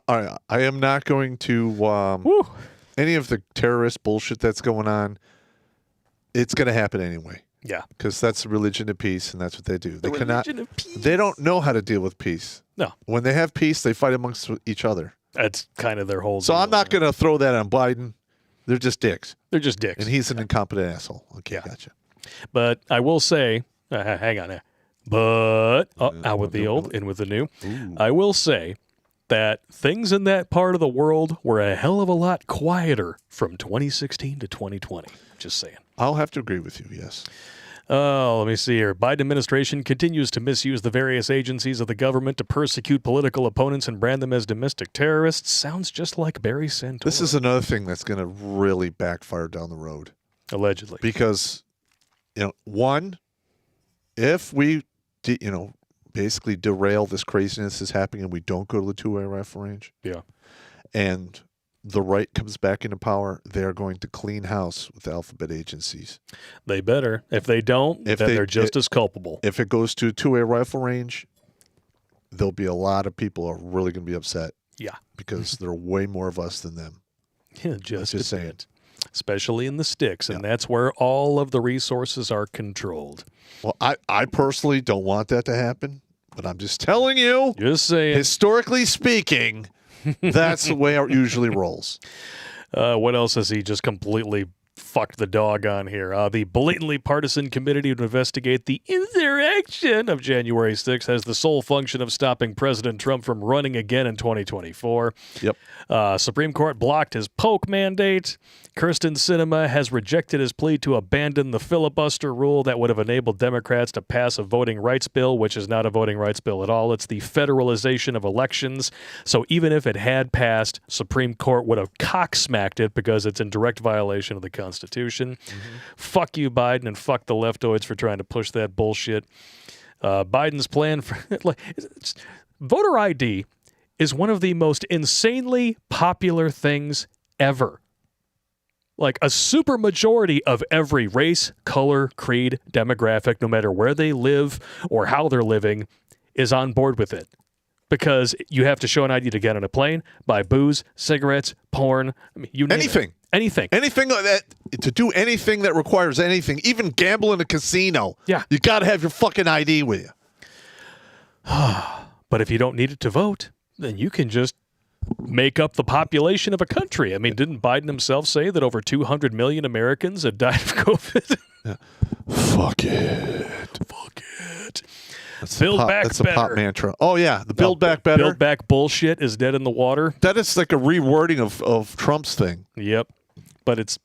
I am not going to any of the terrorist bullshit that's going on. It's going to happen anyway. Yeah, because that's religion of peace, and that's what they do. They religion of peace. They don't know how to deal with peace. No, when they have peace, they fight amongst each other. That's kind of their whole. So I'm not going to throw that on Biden. They're just dicks. They're just dicks, and he's an incompetent asshole. Okay, yeah. Gotcha. But I will say, hang on. But out with the old, in with the new. Ooh. I will say that things in that part of the world were a hell of a lot quieter from 2016 to 2020. Just saying. I'll have to agree with you, yes. Oh, let me see here. Biden administration continues to misuse the various agencies of the government to persecute political opponents and brand them as domestic terrorists. Sounds just like Barry Santoro. This is another thing that's going to really backfire down the road. Allegedly. Because, one, if we, basically derail this craziness that's happening and we don't go to the two-way rifle range, Yeah. and the right comes back into power, they're going to clean house with the alphabet agencies. They better. If they don't, then they're just as culpable. If it goes to a two-way rifle range, there'll be a lot of people who are really going to be upset. Yeah. Because there are way more of us than them. Yeah, just saying. bit. Especially in the sticks, and that's where all of the resources are controlled. Well, I personally don't want that to happen, but I'm just telling you, Just saying. historically speaking, that's the way it usually rolls. What else has he just completely fucked the dog on here? The blatantly partisan committee to investigate the insurrection of January 6th has the sole function of stopping President Trump from running again in 2024. Yep. Supreme Court blocked his poke mandate. Kirsten Sinema has rejected his plea to abandon the filibuster rule that would have enabled Democrats to pass a voting rights bill, which is not a voting rights bill at all. It's the federalization of elections. So even if it had passed, Supreme Court would have cocksmacked it because it's in direct violation of the Constitution. Fuck you, Biden, and fuck the leftoids for trying to push that bullshit. Biden's plan for voter ID is one of the most insanely popular things ever. Like a super majority of every race, color, creed, demographic, no matter where they live or how they're living, is on board with it. Because you have to show an ID to get on a plane, buy booze, cigarettes, porn, you name Anything. it. Anything. Anything like that, to do anything that requires anything, even gamble in a casino, Yeah. you got to have your fucking ID with you. But if you don't need it to vote, then you can just make up the population of a country. I mean, didn't Biden himself say that over 200 million Americans had died of COVID? Fuck it. Fuck it. That's Build back that's better. a pop mantra. Oh, yeah. The build back better. Build back bullshit is dead in the water. That is like a rewording of Trump's thing. Yep. But it's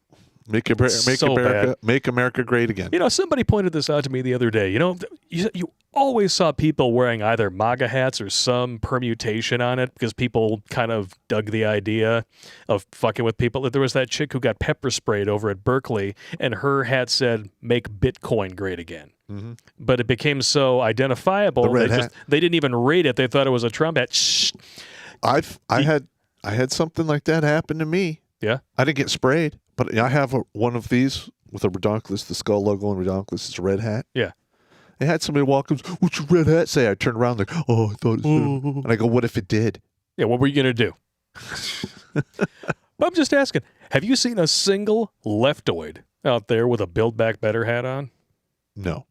Make so America bad. make America great again. Somebody pointed this out to me the other day. You always saw people wearing either MAGA hats or some permutation on it because people kind of dug the idea of fucking with people. There was that chick who got pepper sprayed over at Berkeley, and her hat said, "Make Bitcoin great again." Mm-hmm. But it became so identifiable. The red hat. They didn't even read it. They thought it was a Trump hat. Shh. I had something like that happen to me. Yeah. I didn't get sprayed, but I have one of these with a Redonkulas, the skull logo on Redonkulas. It's a red hat. Yeah. I had somebody walk up, "What's your red hat say?" I turned around like, "Oh, I thought it said," and I go, "What if it did?" Yeah, what were you going to do? I'm just asking, have you seen a single leftoid out there with a Build Back Better hat on? No.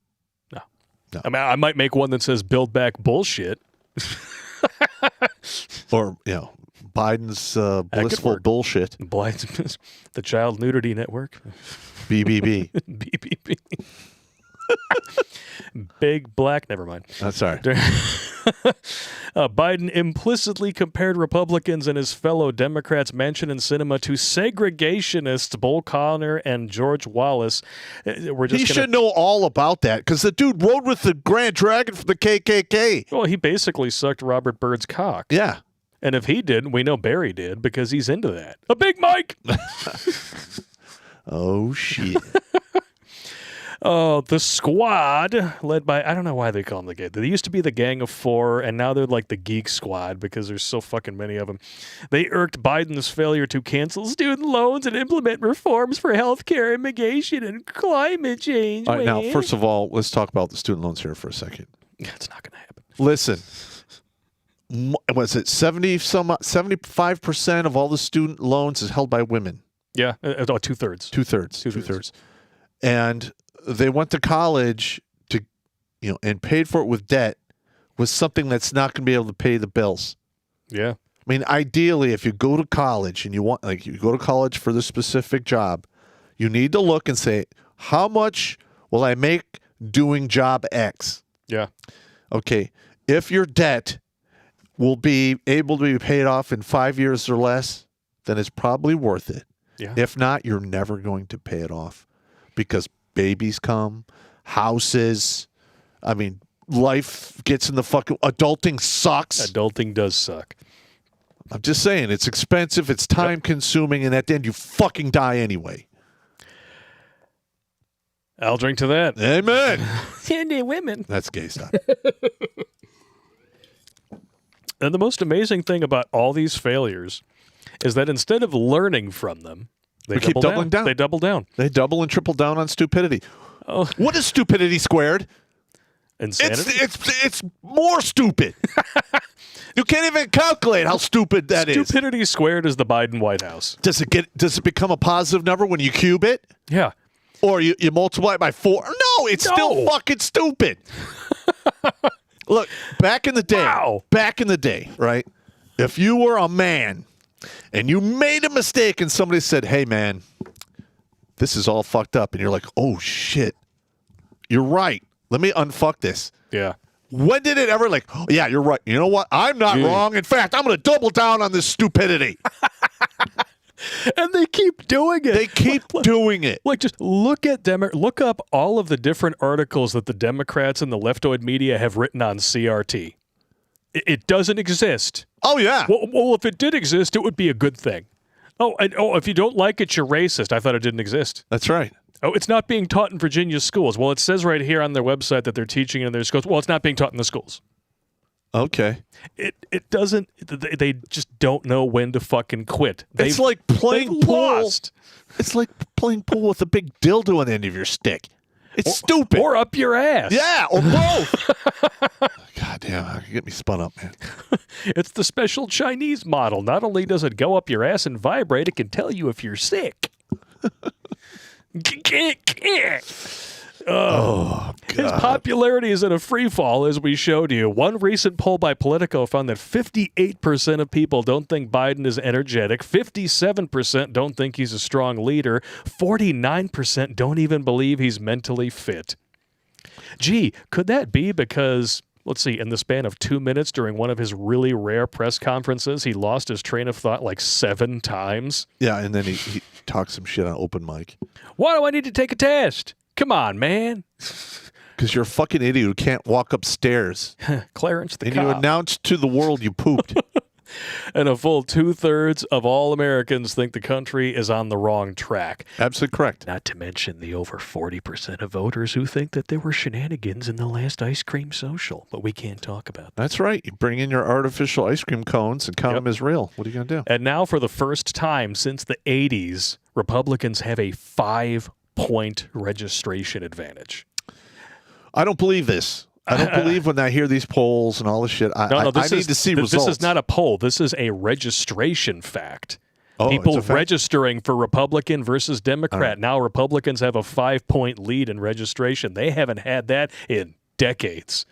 I mean, I might make one that says Build Back Bullshit. Or, Biden's blissful work. bullshit. The Child Nudity Network. BBB. BBB. Big black. Never mind. Sorry. Biden implicitly compared Republicans and his fellow Democrats Manchin and Sinema to segregationists Bull Connor and George Wallace. He should know all about that because the dude rode with the Grand Dragon from the KKK. Well, he basically sucked Robert Byrd's cock. Yeah. And if he didn't, we know Barry did because he's into that. A Big Mike! Oh, shit. Oh, the squad, led by, I don't know why they call them the gang. They used to be the Gang of Four, and now they're like the Geek Squad because there's so fucking many of them. They irked Biden's failure to cancel student loans and implement reforms for healthcare, immigration, and climate change. All right, now, first of all, let's talk about the student loans here for a second. It's not going to happen. Listen, was it 75% of all the student loans is held by women? Yeah, two-thirds. Two-thirds. And they went to college to, and paid for it with debt with something that's not going to be able to pay the bills. Yeah. I mean, ideally, if you go to college and you go to college for this specific job, you need to look and say, how much will I make doing job X. Yeah. Okay, if your debt will be able to be paid off in 5 years or less, then it's probably worth it. Yeah. If not, you're never going to pay it off because babies come, houses. I mean, life gets in the fucking... Adulting sucks. Adulting does suck. I'm just saying, it's expensive, it's time-consuming, and at the end, you fucking die anyway. I'll drink to that. Amen. Indian women. That's gay stuff. And the most amazing thing about all these failures is that instead of learning from them, they keep doubling down. They double down. They double and triple down on stupidity. Oh. What is stupidity squared? Insanity? It's more stupid. You can't even calculate how stupid that is. Stupidity squared is the Biden White House. Does it become a positive number when you cube it? Yeah. Or you multiply it by 4? No, it's still fucking stupid. Look, back in the day, right? If you were a man and you made a mistake and somebody said, hey, man, this is all fucked up. And you're like, oh, shit. You're right. Let me unfuck this. Yeah. When did it ever oh, yeah, you're right. You know what? I'm not wrong. In fact, I'm going to double down on this stupidity. And they keep doing it. They keep doing it. Like, just look up all of the different articles that the Democrats and the leftoid media have written on CRT. It doesn't exist. Oh, yeah. Well, if it did exist, it would be a good thing. If you don't like it, you're racist. I thought it didn't exist. That's right. Oh, it's not being taught in Virginia schools. Well, it says right here on their website that they're teaching it in their schools. Well, it's not being taught in the schools. Okay. It doesn't. They just don't know when to fucking quit. It's like playing pool. Lost. It's like playing pool with a big dildo on the end of your stick. It's stupid. Or up your ass. Yeah, or both. God damn, you get me spun up, man. It's the special Chinese model. Not only does it go up your ass and vibrate, it can tell you if you're sick. Oh, God. His popularity is in a free fall, as we showed you. One recent poll by Politico found that 58% of people don't think Biden is energetic, 57% don't think he's a strong leader, 49% don't even believe he's mentally fit. Gee, could that be because, let's see, in the span of 2 minutes during one of his really rare press conferences, he lost his train of thought like 7 times? Yeah, and then he talks some shit on open mic. Why do I need to take a test? Come on, man. Because you're a fucking idiot who can't walk upstairs. Clarence the and cop. you announced to the world you pooped. And a full 2/3 of all Americans think the country is on the wrong track. Absolutely correct. Not to mention the over 40% of voters who think that there were shenanigans in the last ice cream social, but we can't talk about that. That's right. You bring in your artificial ice cream cones and count them as real. What are you going to do? And now for the first time since the 80s, Republicans have a 5-point registration advantage. I don't believe this. I don't believe when I hear these polls and all this shit. I need to see results. This is not a poll. This is a registration fact. Oh, People it's a fact? registering for Republican versus Democrat. Right. Now Republicans have a 5-point lead in registration. They haven't had that in decades.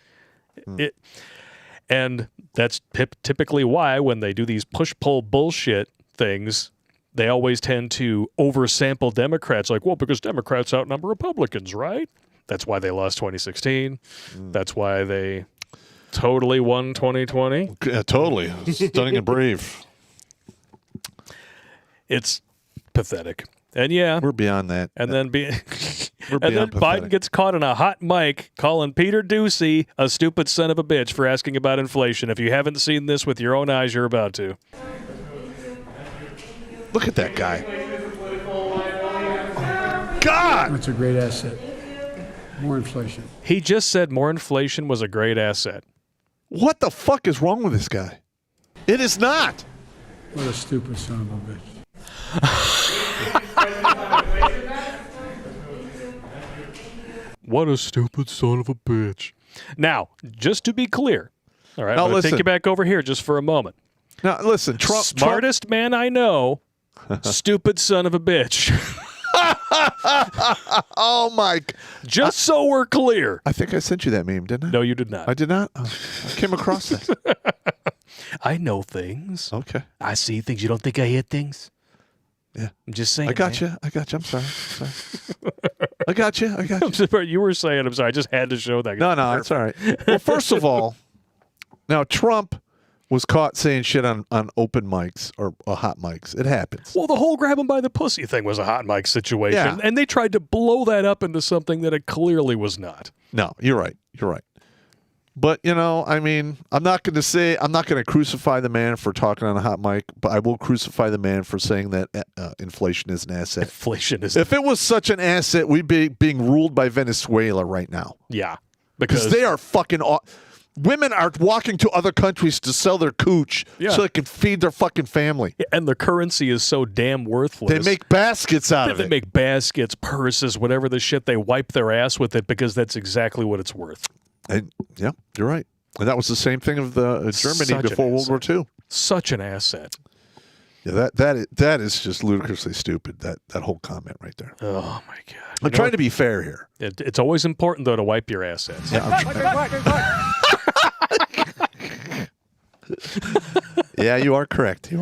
And that's typically why when they do these push-pull bullshit things, they always tend to oversample Democrats. Like, well, because Democrats outnumber Republicans, right? That's why they lost 2016. That's why they totally won 2020. Yeah, totally. Stunning and brave. It's pathetic. And yeah. We're beyond that. And then Biden Biden gets caught on a hot mic calling Peter Doocy a stupid son of a bitch for asking about inflation. If you haven't seen this with your own eyes, you're about to. Look at that guy. God! That's a great asset. More inflation. He just said more inflation was a great asset. What the fuck is wrong with this guy? It is not. What a stupid son of a bitch. What a stupid son of a bitch. Now, just to be clear, all right, now, I'm going to take listen. you back over here just for a moment. Now, listen, Smartest man I know, stupid son of a bitch. Oh, my. Just so we're clear. I think I sent you that meme, didn't I? No, you did not. I did not? Oh, I came across that. I know things. Okay. I see things. You don't think I hear things? Yeah. I'm just saying. I got you. I'm sorry. I got you. You were saying, I'm sorry, I just had to show that. No, it's all right. Well, first of all, now Trump was caught saying shit on open mics or hot mics. It happens. Well, the whole grab him by the pussy thing was a hot mic situation, Yeah. and they tried to blow that up into something that it clearly was not. No, you're right. But, I mean, I'm not going to crucify the man for talking on a hot mic, but I will crucify the man for saying that inflation is an asset. Inflation is... If it was such an asset, we'd be being ruled by Venezuela right now. Yeah. Because they are fucking... Women are walking to other countries to sell their cooch so they can feed their fucking family. And the currency is so damn worthless. They make baskets out of it. They make baskets, purses, whatever the shit. They wipe their ass with it because that's exactly what it's worth. And, yeah, you're right. And that was the same thing of the Germany before World War II. Such an asset. Yeah, that is just ludicrously stupid, that whole comment right there. Oh, my God. I'm trying to be fair here. It's always important, though, to wipe your assets. Yeah, yeah, you are correct.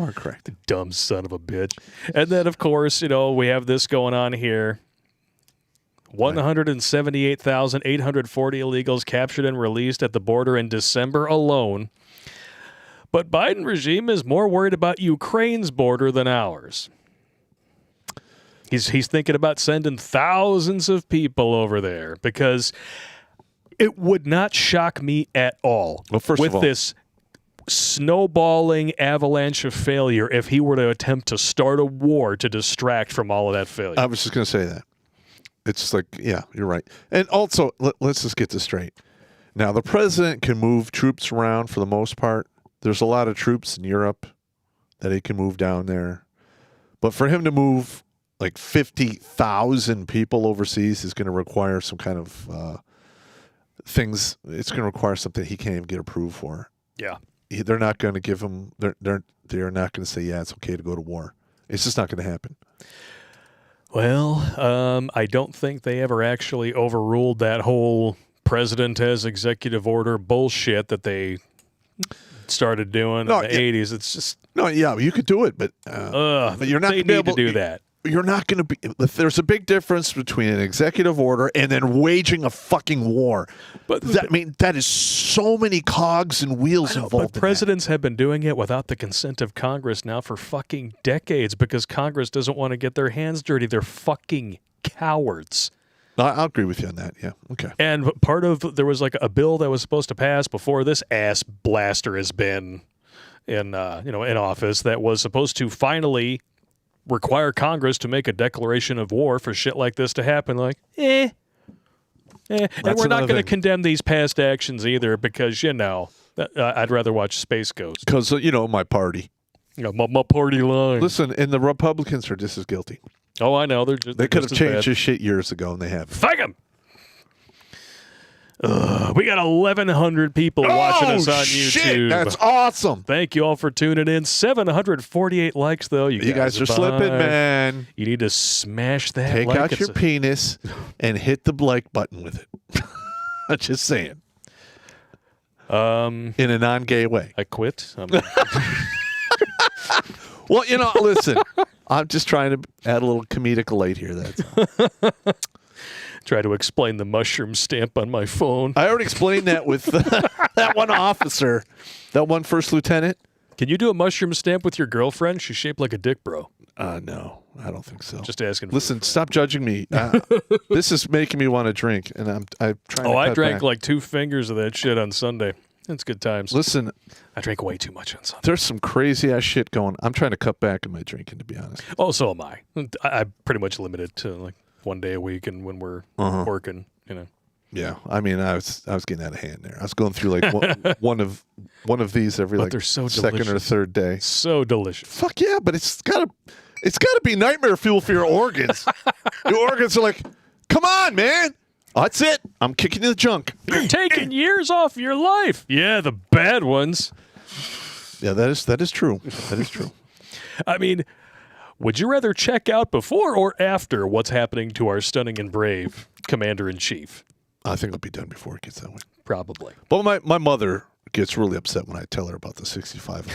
Dumb son of a bitch. And then, of course, we have this going on here. 178,840 illegals captured and released at the border in December alone. But Biden regime is more worried about Ukraine's border than ours. He's thinking about sending thousands of people over there because it would not shock me at all with this snowballing avalanche of failure if he were to attempt to start a war to distract from all of that failure. I was just going to say that. It's like, yeah, you're right. And also, let's just get this straight. Now, the president can move troops around for the most part. There's a lot of troops in Europe that he can move down there. But for him to move like 50,000 people overseas is going to require some kind of things. It's going to require something he can't even get approved for. Yeah. They're not going to give him, they're not going to say, yeah, it's okay to go to war. It's just not going to happen. Well, I don't think they ever actually overruled that whole president has executive order bullshit that they started doing in the 80s. It's just... No, yeah, you could do it, but you're not going to be able to do that. You're not going to be... There's a big difference between an executive order and then waging a fucking war. But that is so many cogs and wheels involved. But presidents have been doing it without the consent of Congress now for fucking decades because Congress doesn't want to get their hands dirty. They're fucking cowards. I'll agree with you on that. Yeah. Okay. And there was like a bill that was supposed to pass before this ass blaster has been in office that was supposed to finally require Congress to make a declaration of war for shit like this to happen. Like, and we're not going to condemn these past actions either because, I'd rather watch Space Ghost. Because, my party. My party line. Listen, and the Republicans are just as guilty. Oh, I know. They could have changed this shit years ago, and they haven't. Fuck them! We got 1,100 people watching us on YouTube. Shit, that's awesome. Thank you all for tuning in. 748 likes, though. You guys are slipping, man. You need to smash that Take like. Take out your penis and hit the like button with it. I'm just saying. In a non-gay way. I quit. Well, listen. I'm just trying to add a little comedic light here. That's all. Try to explain the mushroom stamp on my phone. I already explained that with that one officer, that one first lieutenant. Can you do a mushroom stamp with your girlfriend? She's shaped like a dick, bro. No, I don't think so. Just asking. Listen, stop judging me. This is making me want to drink, and I'm trying to cut I drank back. like 2 fingers of that shit on Sunday. It's good times. Listen, I drank way too much on Sunday. There's some crazy ass shit going. I'm trying to cut back on my drinking, to be honest. Oh, so am I. I'm pretty much limited to like 1 day a week, and when we're working, Yeah, I mean, I was getting out of hand there. I was going through like one of these every like second or third day. So delicious. Fuck yeah, but it's gotta be nightmare fuel for your organs. Your organs are like, come on, man. That's it. I'm kicking the junk. You're taking years off your life. Yeah, the bad ones. Yeah, that is true. That is true. I mean, would you rather check out before or after what's happening to our stunning and brave Commander-in-Chief? I think it'll be done before it gets that way. Probably. But my mother gets really upset when I tell her about the 65.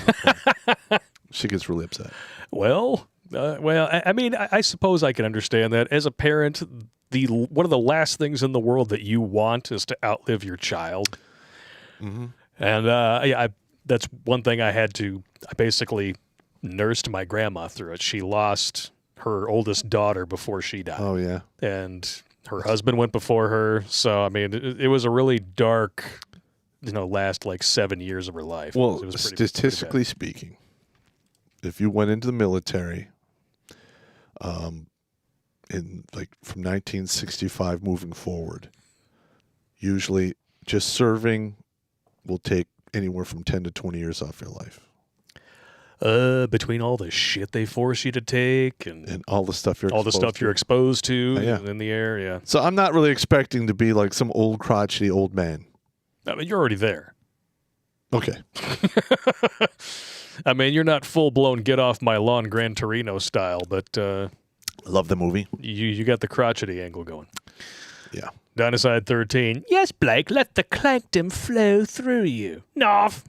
She gets really upset. Well, I mean, I suppose I can understand that. As a parent, one of the last things in the world that you want is to outlive your child. Mm-hmm. And that's one thing I basically nursed my grandma through it. She lost her oldest daughter before she died. Oh, yeah. And her husband went before her. So, I mean, it was a really dark, last like 7 years of her life. Well, it was statistically speaking, if you went into the military, in like from 1965 moving forward, usually just serving will take anywhere from 10 to 20 years off your life. Between all the shit they force you to take and all the stuff you're exposed to in the air, yeah. So I'm not really expecting to be like some old crotchety old man. I mean, you're already there. Okay. I mean, you're not full-blown get-off-my-lawn Gran Torino style, but love the movie. You got the crotchety angle going. Yeah. Downside 13. Yes, Blake, let the clankdom flow through you. Noff.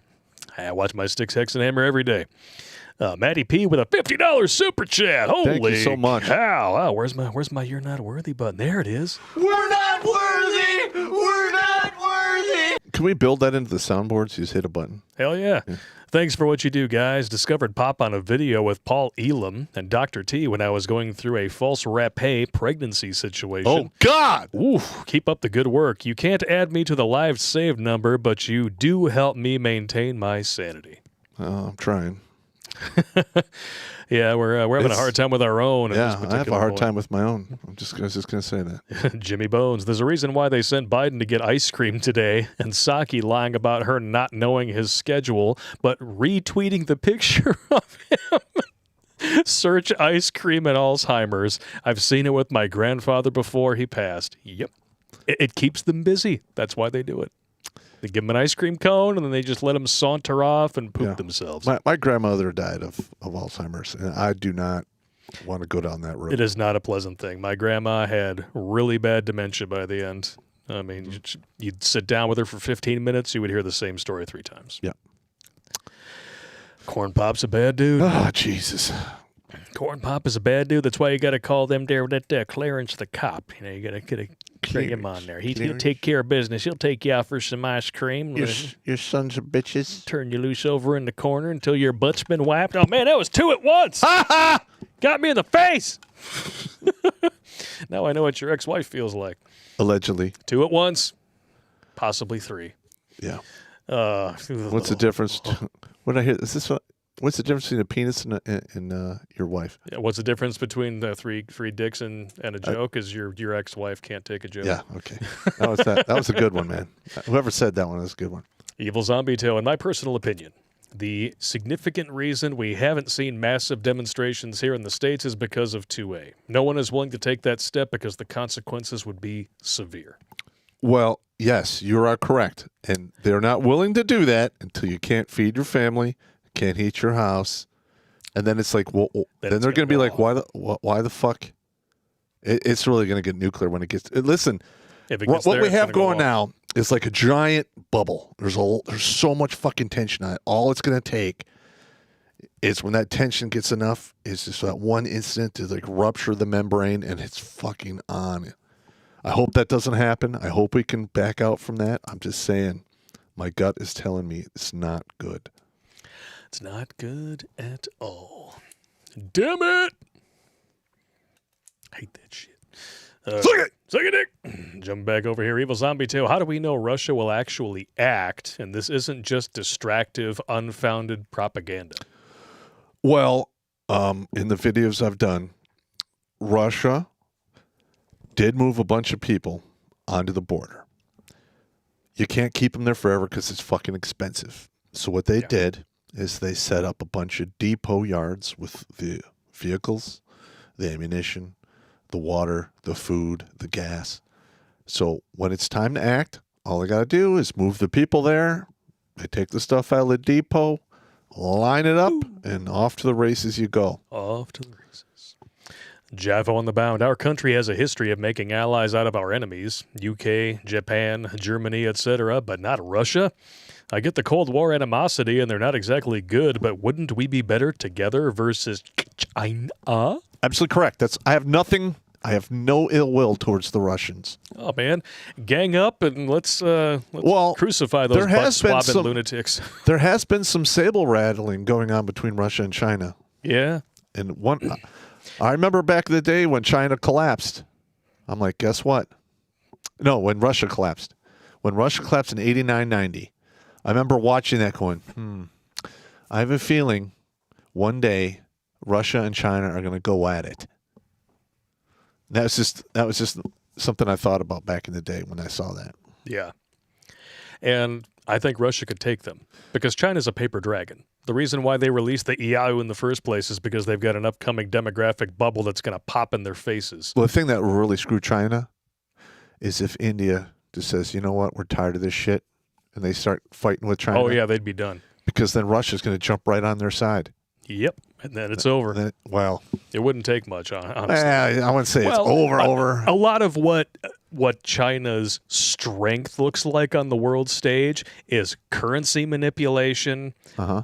I watch my Sticks, Hex, and Hammer every day. Matty P with a $50 super chat. Holy Thank you so much. cow. Oh, where's my You're Not Worthy button? There it is. We're not worthy! We're not worthy! Can we build that into the soundboards? You just hit a button. Hell yeah. Thanks for what you do, guys. Discovered Pop on a video with Paul Elam and Dr. T when I was going through a false rapé pregnancy situation. Oh, God! Ooh, keep up the good work. You can't add me to the live save number, but you do help me maintain my sanity. I'm trying. Yeah, we're having a hard time with our own. Yeah, I have a hard time with my own. I was just going to say that. Jimmy Bones. There's a reason why they sent Biden to get ice cream today, and Psaki lying about her not knowing his schedule, but retweeting the picture of him. Search ice cream and Alzheimer's. I've seen it with my grandfather before he passed. Yep. It keeps them busy. That's why they do it. They give them an ice cream cone, and then they just let them saunter off and poop themselves. My grandmother died of Alzheimer's, and I do not want to go down that road. It is not a pleasant thing. My grandma had really bad dementia by the end. I mean, you'd sit down with her for 15 minutes, you would hear the same story 3 times. Yeah. Corn Pop's a bad dude. Oh, Jesus. Corn Pop is a bad dude. That's why you got to call them there, that Clarence the cop. You got to bring him on there. He'll take care of business. He'll take you out for some ice cream. Your sons are bitches. Turn you loose over in the corner until your butt's been wiped. Oh, man, that was 2 at once. Got me in the face. Now I know what your ex-wife feels like. Allegedly. 2 at once, possibly 3. Yeah. What's the difference? What did I hear? What's the difference between a penis and your wife? Yeah, what's the difference between the three dicks and a joke? Is your ex-wife can't take a joke. Yeah, okay. That was a good one, man. Whoever said that one was a good one. Evil Zombie Tail, in my personal opinion, the significant reason we haven't seen massive demonstrations here in the States is because of 2A. No one is willing to take that step because the consequences would be severe. Well, yes, you are correct. And they're not willing to do that until you can't feed your family, can't heat your house. And then it's like, well, then they're going to be like, why the fuck? It's really going to get nuclear when it gets. Listen, what we have going now is like a giant bubble. There's so much fucking tension on it. All it's going to take is when that tension gets enough, is just that one incident to like rupture the membrane, and it's fucking on. I hope that doesn't happen. I hope we can back out from that. I'm just saying, my gut is telling me it's not good. It's not good at all. Damn it! Hate that shit. Suck it, dick! Jump back over here. Evil Zombie Tail. How do we know Russia will actually act, and this isn't just distractive, unfounded propaganda? Well, in the videos I've done, Russia did move a bunch of people onto the border. You can't keep them there forever because it's fucking expensive. So what they did is they set up a bunch of depot yards with the vehicles, the ammunition, the water, the food, the gas. So when it's time to act, all they got to do is move the people there. They take the stuff out of the depot, line it up, and off to the races you go. Off to the races. Javo on the bound. Our country has a history of making allies out of our enemies. UK, Japan, Germany, etc., but not Russia. I get the Cold War animosity, and they're not exactly good, but wouldn't we be better together versus China? Absolutely correct. I have nothing I have no ill will towards the Russians. Oh man, gang up and let's Well, crucify those there butt has been swabbing some- lunatics. There has been some sable rattling going on between Russia and China. Yeah. And I remember back in the day when China collapsed. I'm like, guess what? No, when Russia collapsed. When Russia collapsed in 89, 90. I remember watching that going, I have a feeling one day Russia and China are going to go at it. That was just something I thought about back in the day when I saw that. Yeah. And I think Russia could take them because China's a paper dragon. The reason why they released the EIU in the first place is because they've got an upcoming demographic bubble that's going to pop in their faces. Well, the thing that will really screw China is if India just says, you know what, we're tired of this shit, and they start fighting with China. Oh, yeah, they'd be done. Because then Russia's going to jump right on their side. Yep. And then it's over. Then, well, it wouldn't take much, honestly. I wouldn't say it's over. A lot of what China's strength looks like on the world stage is currency manipulation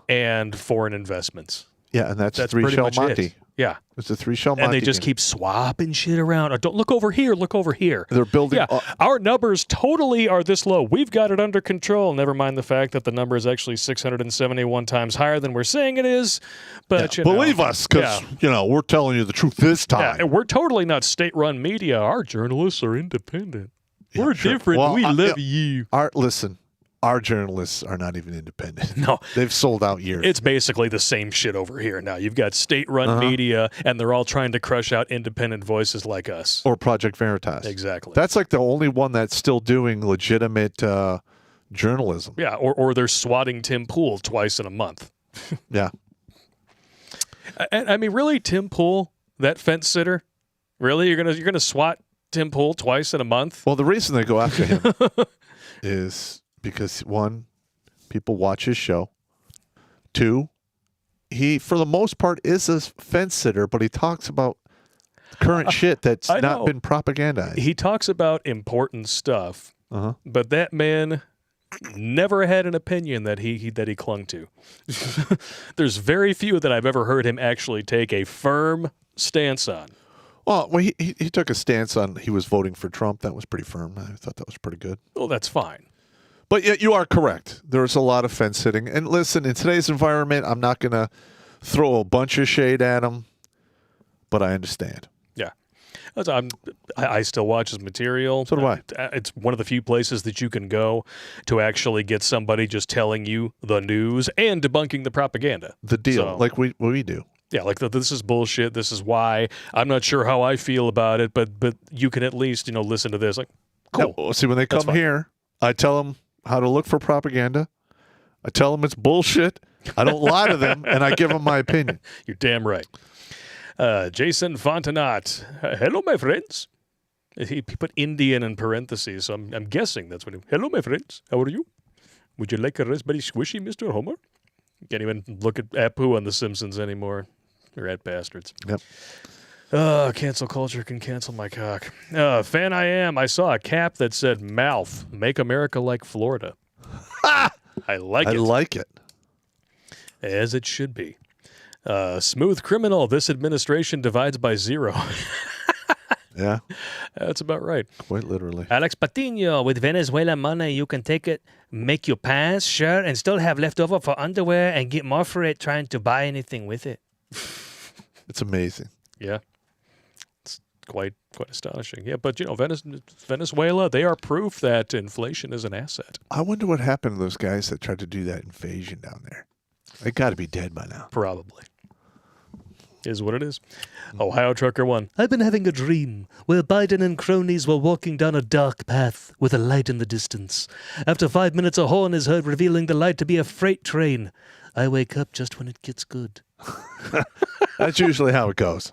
and foreign investments. Yeah, and that's pretty three-shell much Monty. it. Yeah. It's a three-shell Monty. And they just keep swapping shit around. Oh, don't look over here. Look over here. They're building. Yeah, our numbers totally are this low. We've got it under control. Never mind the fact that the number is actually 671 times higher than we're saying it is. But believe us, because we're telling you the truth this time. Yeah, we're totally not state-run media. Our journalists are independent. We're different. Well, we love you. Listen, our journalists are not even independent. No. They've sold out years. It's basically the same shit over here now. You've got state-run media, and they're all trying to crush out independent voices like us. Or Project Veritas. Exactly. That's like the only one that's still doing legitimate journalism. Yeah, or they're swatting Tim Pool twice in a month. Yeah. And I mean, really, Tim Pool, that fence sitter? Really? You're gonna swat Tim Pool twice in a month? Well, the reason they go after him is because, one, people watch his show. Two, he, for the most part, is a fence sitter, but he talks about current shit that's not been propagandized. He talks about important stuff, but that man never had an opinion that he clung to. There's very few that I've ever heard him actually take a firm stance on. Well, he took a stance on he was voting for Trump. That was pretty firm. I thought that was pretty good. Well, that's fine. But yet you are correct. There's a lot of fence sitting. And listen, in today's environment, I'm not going to throw a bunch of shade at him, but I understand. Yeah. I still watch his material. So do I. It's one of the few places that you can go to actually get somebody just telling you the news and debunking the propaganda. The deal, like we do. Yeah, like this is bullshit. This is why. I'm not sure how I feel about it, but you can at least listen to this. Like, cool. Yeah, see, when they come here, I tell them how to look for propaganda. I tell them it's bullshit. I don't lie to them, and I give them my opinion. You're damn right. Jason Fontenot. Hello, my friends. He put Indian in parentheses, so I'm guessing that's what he... Hello, my friends. How are you? Would you like a raspberry squishy, Mr. Homer? Can't even look at Apu on The Simpsons anymore. Rat bastards. Yep. Cancel culture can cancel my cock. Fan I am. I saw a cap that said mouth. Make America like Florida. I like it. I like it. As it should be. Smooth criminal. This administration divides by 0. Yeah. That's about right. Quite literally. Alex Patino, with Venezuela money, you can take it, make your pants, shirt, and still have leftover for underwear and get more for it trying to buy anything with it. It's amazing. Yeah. It's quite astonishing. Yeah, but, Venezuela, they are proof that inflation is an asset. I wonder what happened to those guys that tried to do that invasion down there. They got to be dead by now. Probably. Is what it is. Ohio Trucker 1. I've been having a dream where Biden and cronies were walking down a dark path with a light in the distance. After 5 minutes, a horn is heard revealing the light to be a freight train. I wake up just when it gets good. That's usually how it goes.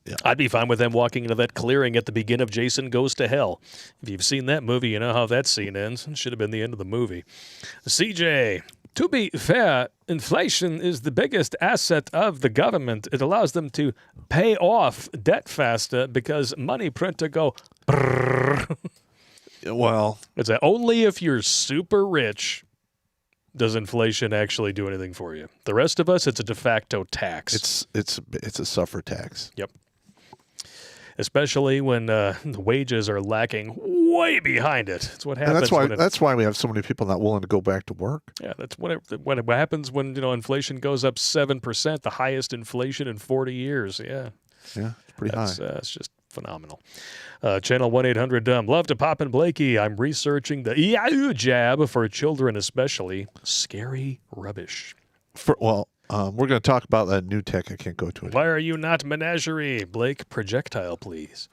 Yeah. I'd be fine with them walking into that clearing at the beginning of Jason Goes to Hell. If you've seen that movie, you know how that scene ends. It should have been the end of the movie. CJ. To be fair, inflation is the biggest asset of the government. It allows them to pay off debt faster because money printer go brrr. Well, it's only if you're super rich does inflation actually do anything for you. The rest of us, it's a de facto tax. It's a suffer tax. Yep. especially when the wages are lacking way behind it. That's what happens. And that's why we have so many people not willing to go back to work. Yeah, that's what happens when inflation goes up 7%, the highest inflation in 40 years. Yeah, it's pretty high. It's just phenomenal. Channel 1-800-DUMB. Love to Pop and Blakey. I'm researching the Yahoo jab for children, especially scary rubbish. We're going to talk about that new tech. I can't go to it. Why are you not menagerie? Blake, projectile, please.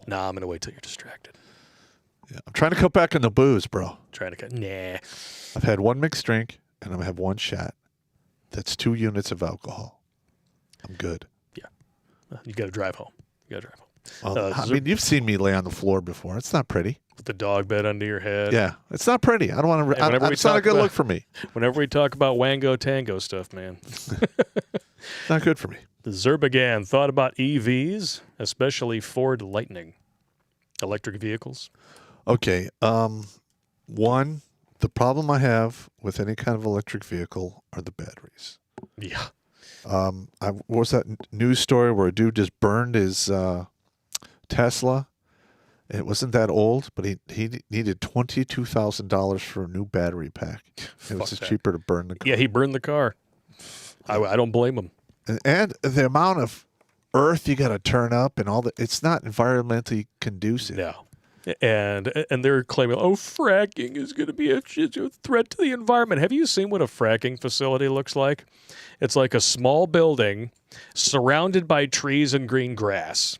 Nah, I'm going to wait till you're distracted. Yeah, I'm trying to cut back on the booze, bro. Nah. I've had one mixed drink, and I'm going to have one shot. That's 2 units of alcohol. I'm good. Yeah. You got to drive home. I mean, you've seen me lay on the floor before. It's not pretty. With the dog bed under your head. Yeah, it's not pretty. I don't want to. It's not a good look for me. Whenever we talk about Wango Tango stuff, man. It's not good for me. The Zerbagan thought about EVs, especially Ford Lightning. Electric vehicles. Okay. One, the problem I have with any kind of electric vehicle are the batteries. Yeah. What was that news story where a dude just burned his Tesla? It wasn't that old, but he needed $22,000 for a new battery pack. It was just cheaper to burn the car. Yeah, he burned the car. I don't blame him. And the amount of earth you got to turn up and all that, it's not environmentally conducive. No. And they're claiming, fracking is going to be a threat to the environment. Have you seen what a fracking facility looks like? It's like a small building surrounded by trees and green grass.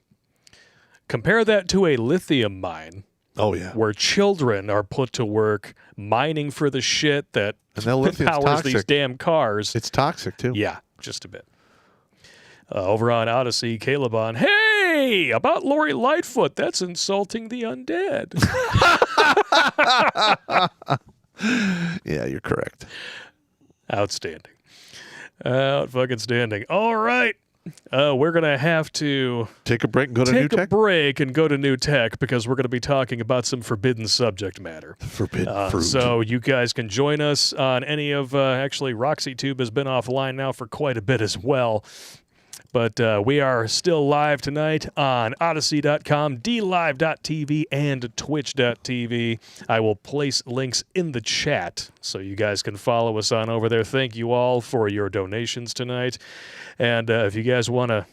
Compare that to a lithium mine. Oh, yeah. Where children are put to work mining for the shit that powers these damn cars. It's toxic, too. Yeah, just a bit. Over on Odyssey, Caleb on, hey, about Lori Lightfoot, that's insulting the undead. Yeah, you're correct. Outstanding. Out-fucking-standing. All right. We're going to have to take a break and go to new tech? Take a break and go to new tech because we're going to be talking about some forbidden subject matter. Forbidden fruit. So you guys can join us on any of, actually, RoxyTube has been offline now for quite a bit as well. But we are still live tonight on Odyssey.com, DLive.tv, and Twitch.tv. I will place links in the chat so you guys can follow us on over there. Thank you all for your donations tonight. And if you guys want to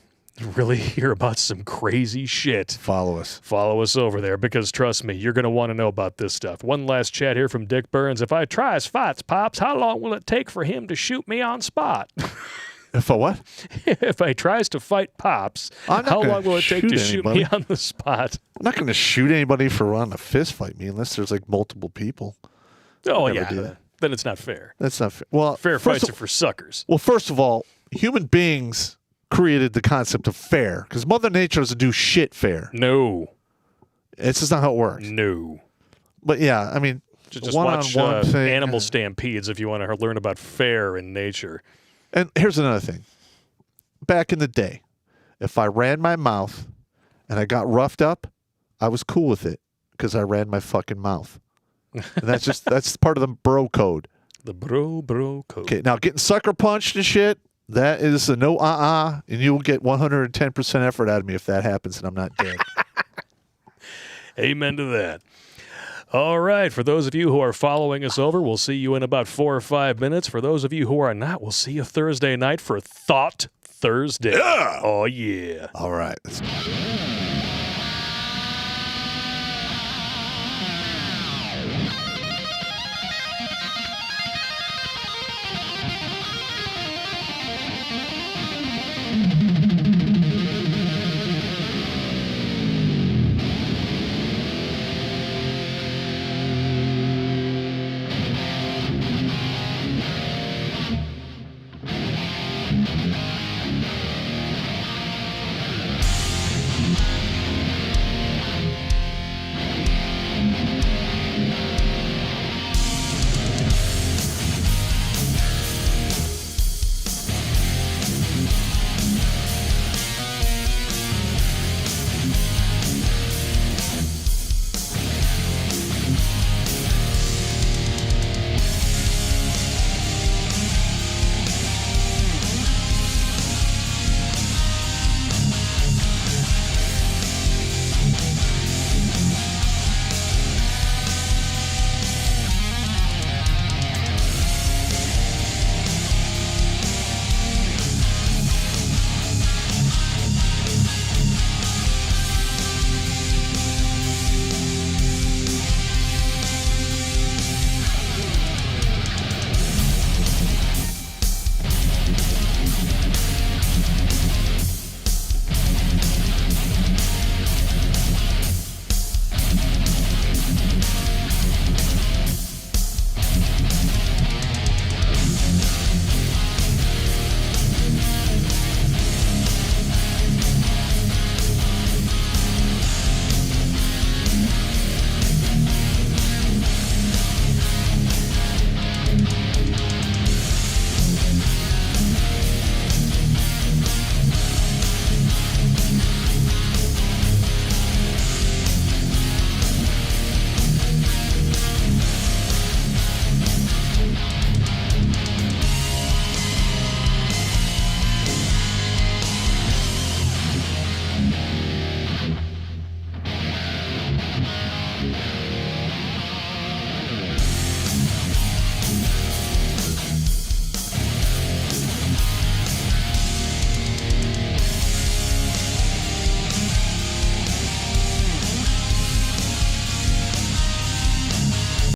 really hear about some crazy shit, follow us over there because, trust me, you're going to want to know about this stuff. One last chat here from Dick Burns. If I try his fights, Pops, how long will it take for him to shoot me on spot? If a what? If he tries to fight Pops, how long will it take to shoot me on the spot? I'm not going to shoot anybody for wanting to fist fight me unless there's like multiple people. Oh, yeah. Then it's not fair. That's not fair. Well, fair fights are for suckers. Well, first of all, human beings created the concept of fair because Mother Nature doesn't do shit fair. No. It's just not how it works. No. But yeah, I mean, just watch Animal Stampedes if you want to learn about fair in nature. And here's another thing. Back in the day, if I ran my mouth and I got roughed up, I was cool with it because I ran my fucking mouth. And that's part of the bro code. The bro code. Okay, now getting sucker punched and shit, that is a no and you will get 110% effort out of me if that happens and I'm not dead. Amen to that. All right. For those of you who are following us over, we'll see you in about 4 or 5 minutes. For those of you who are not, we'll see you Thursday night for Thought Thursday. Yeah. Oh, yeah. All right.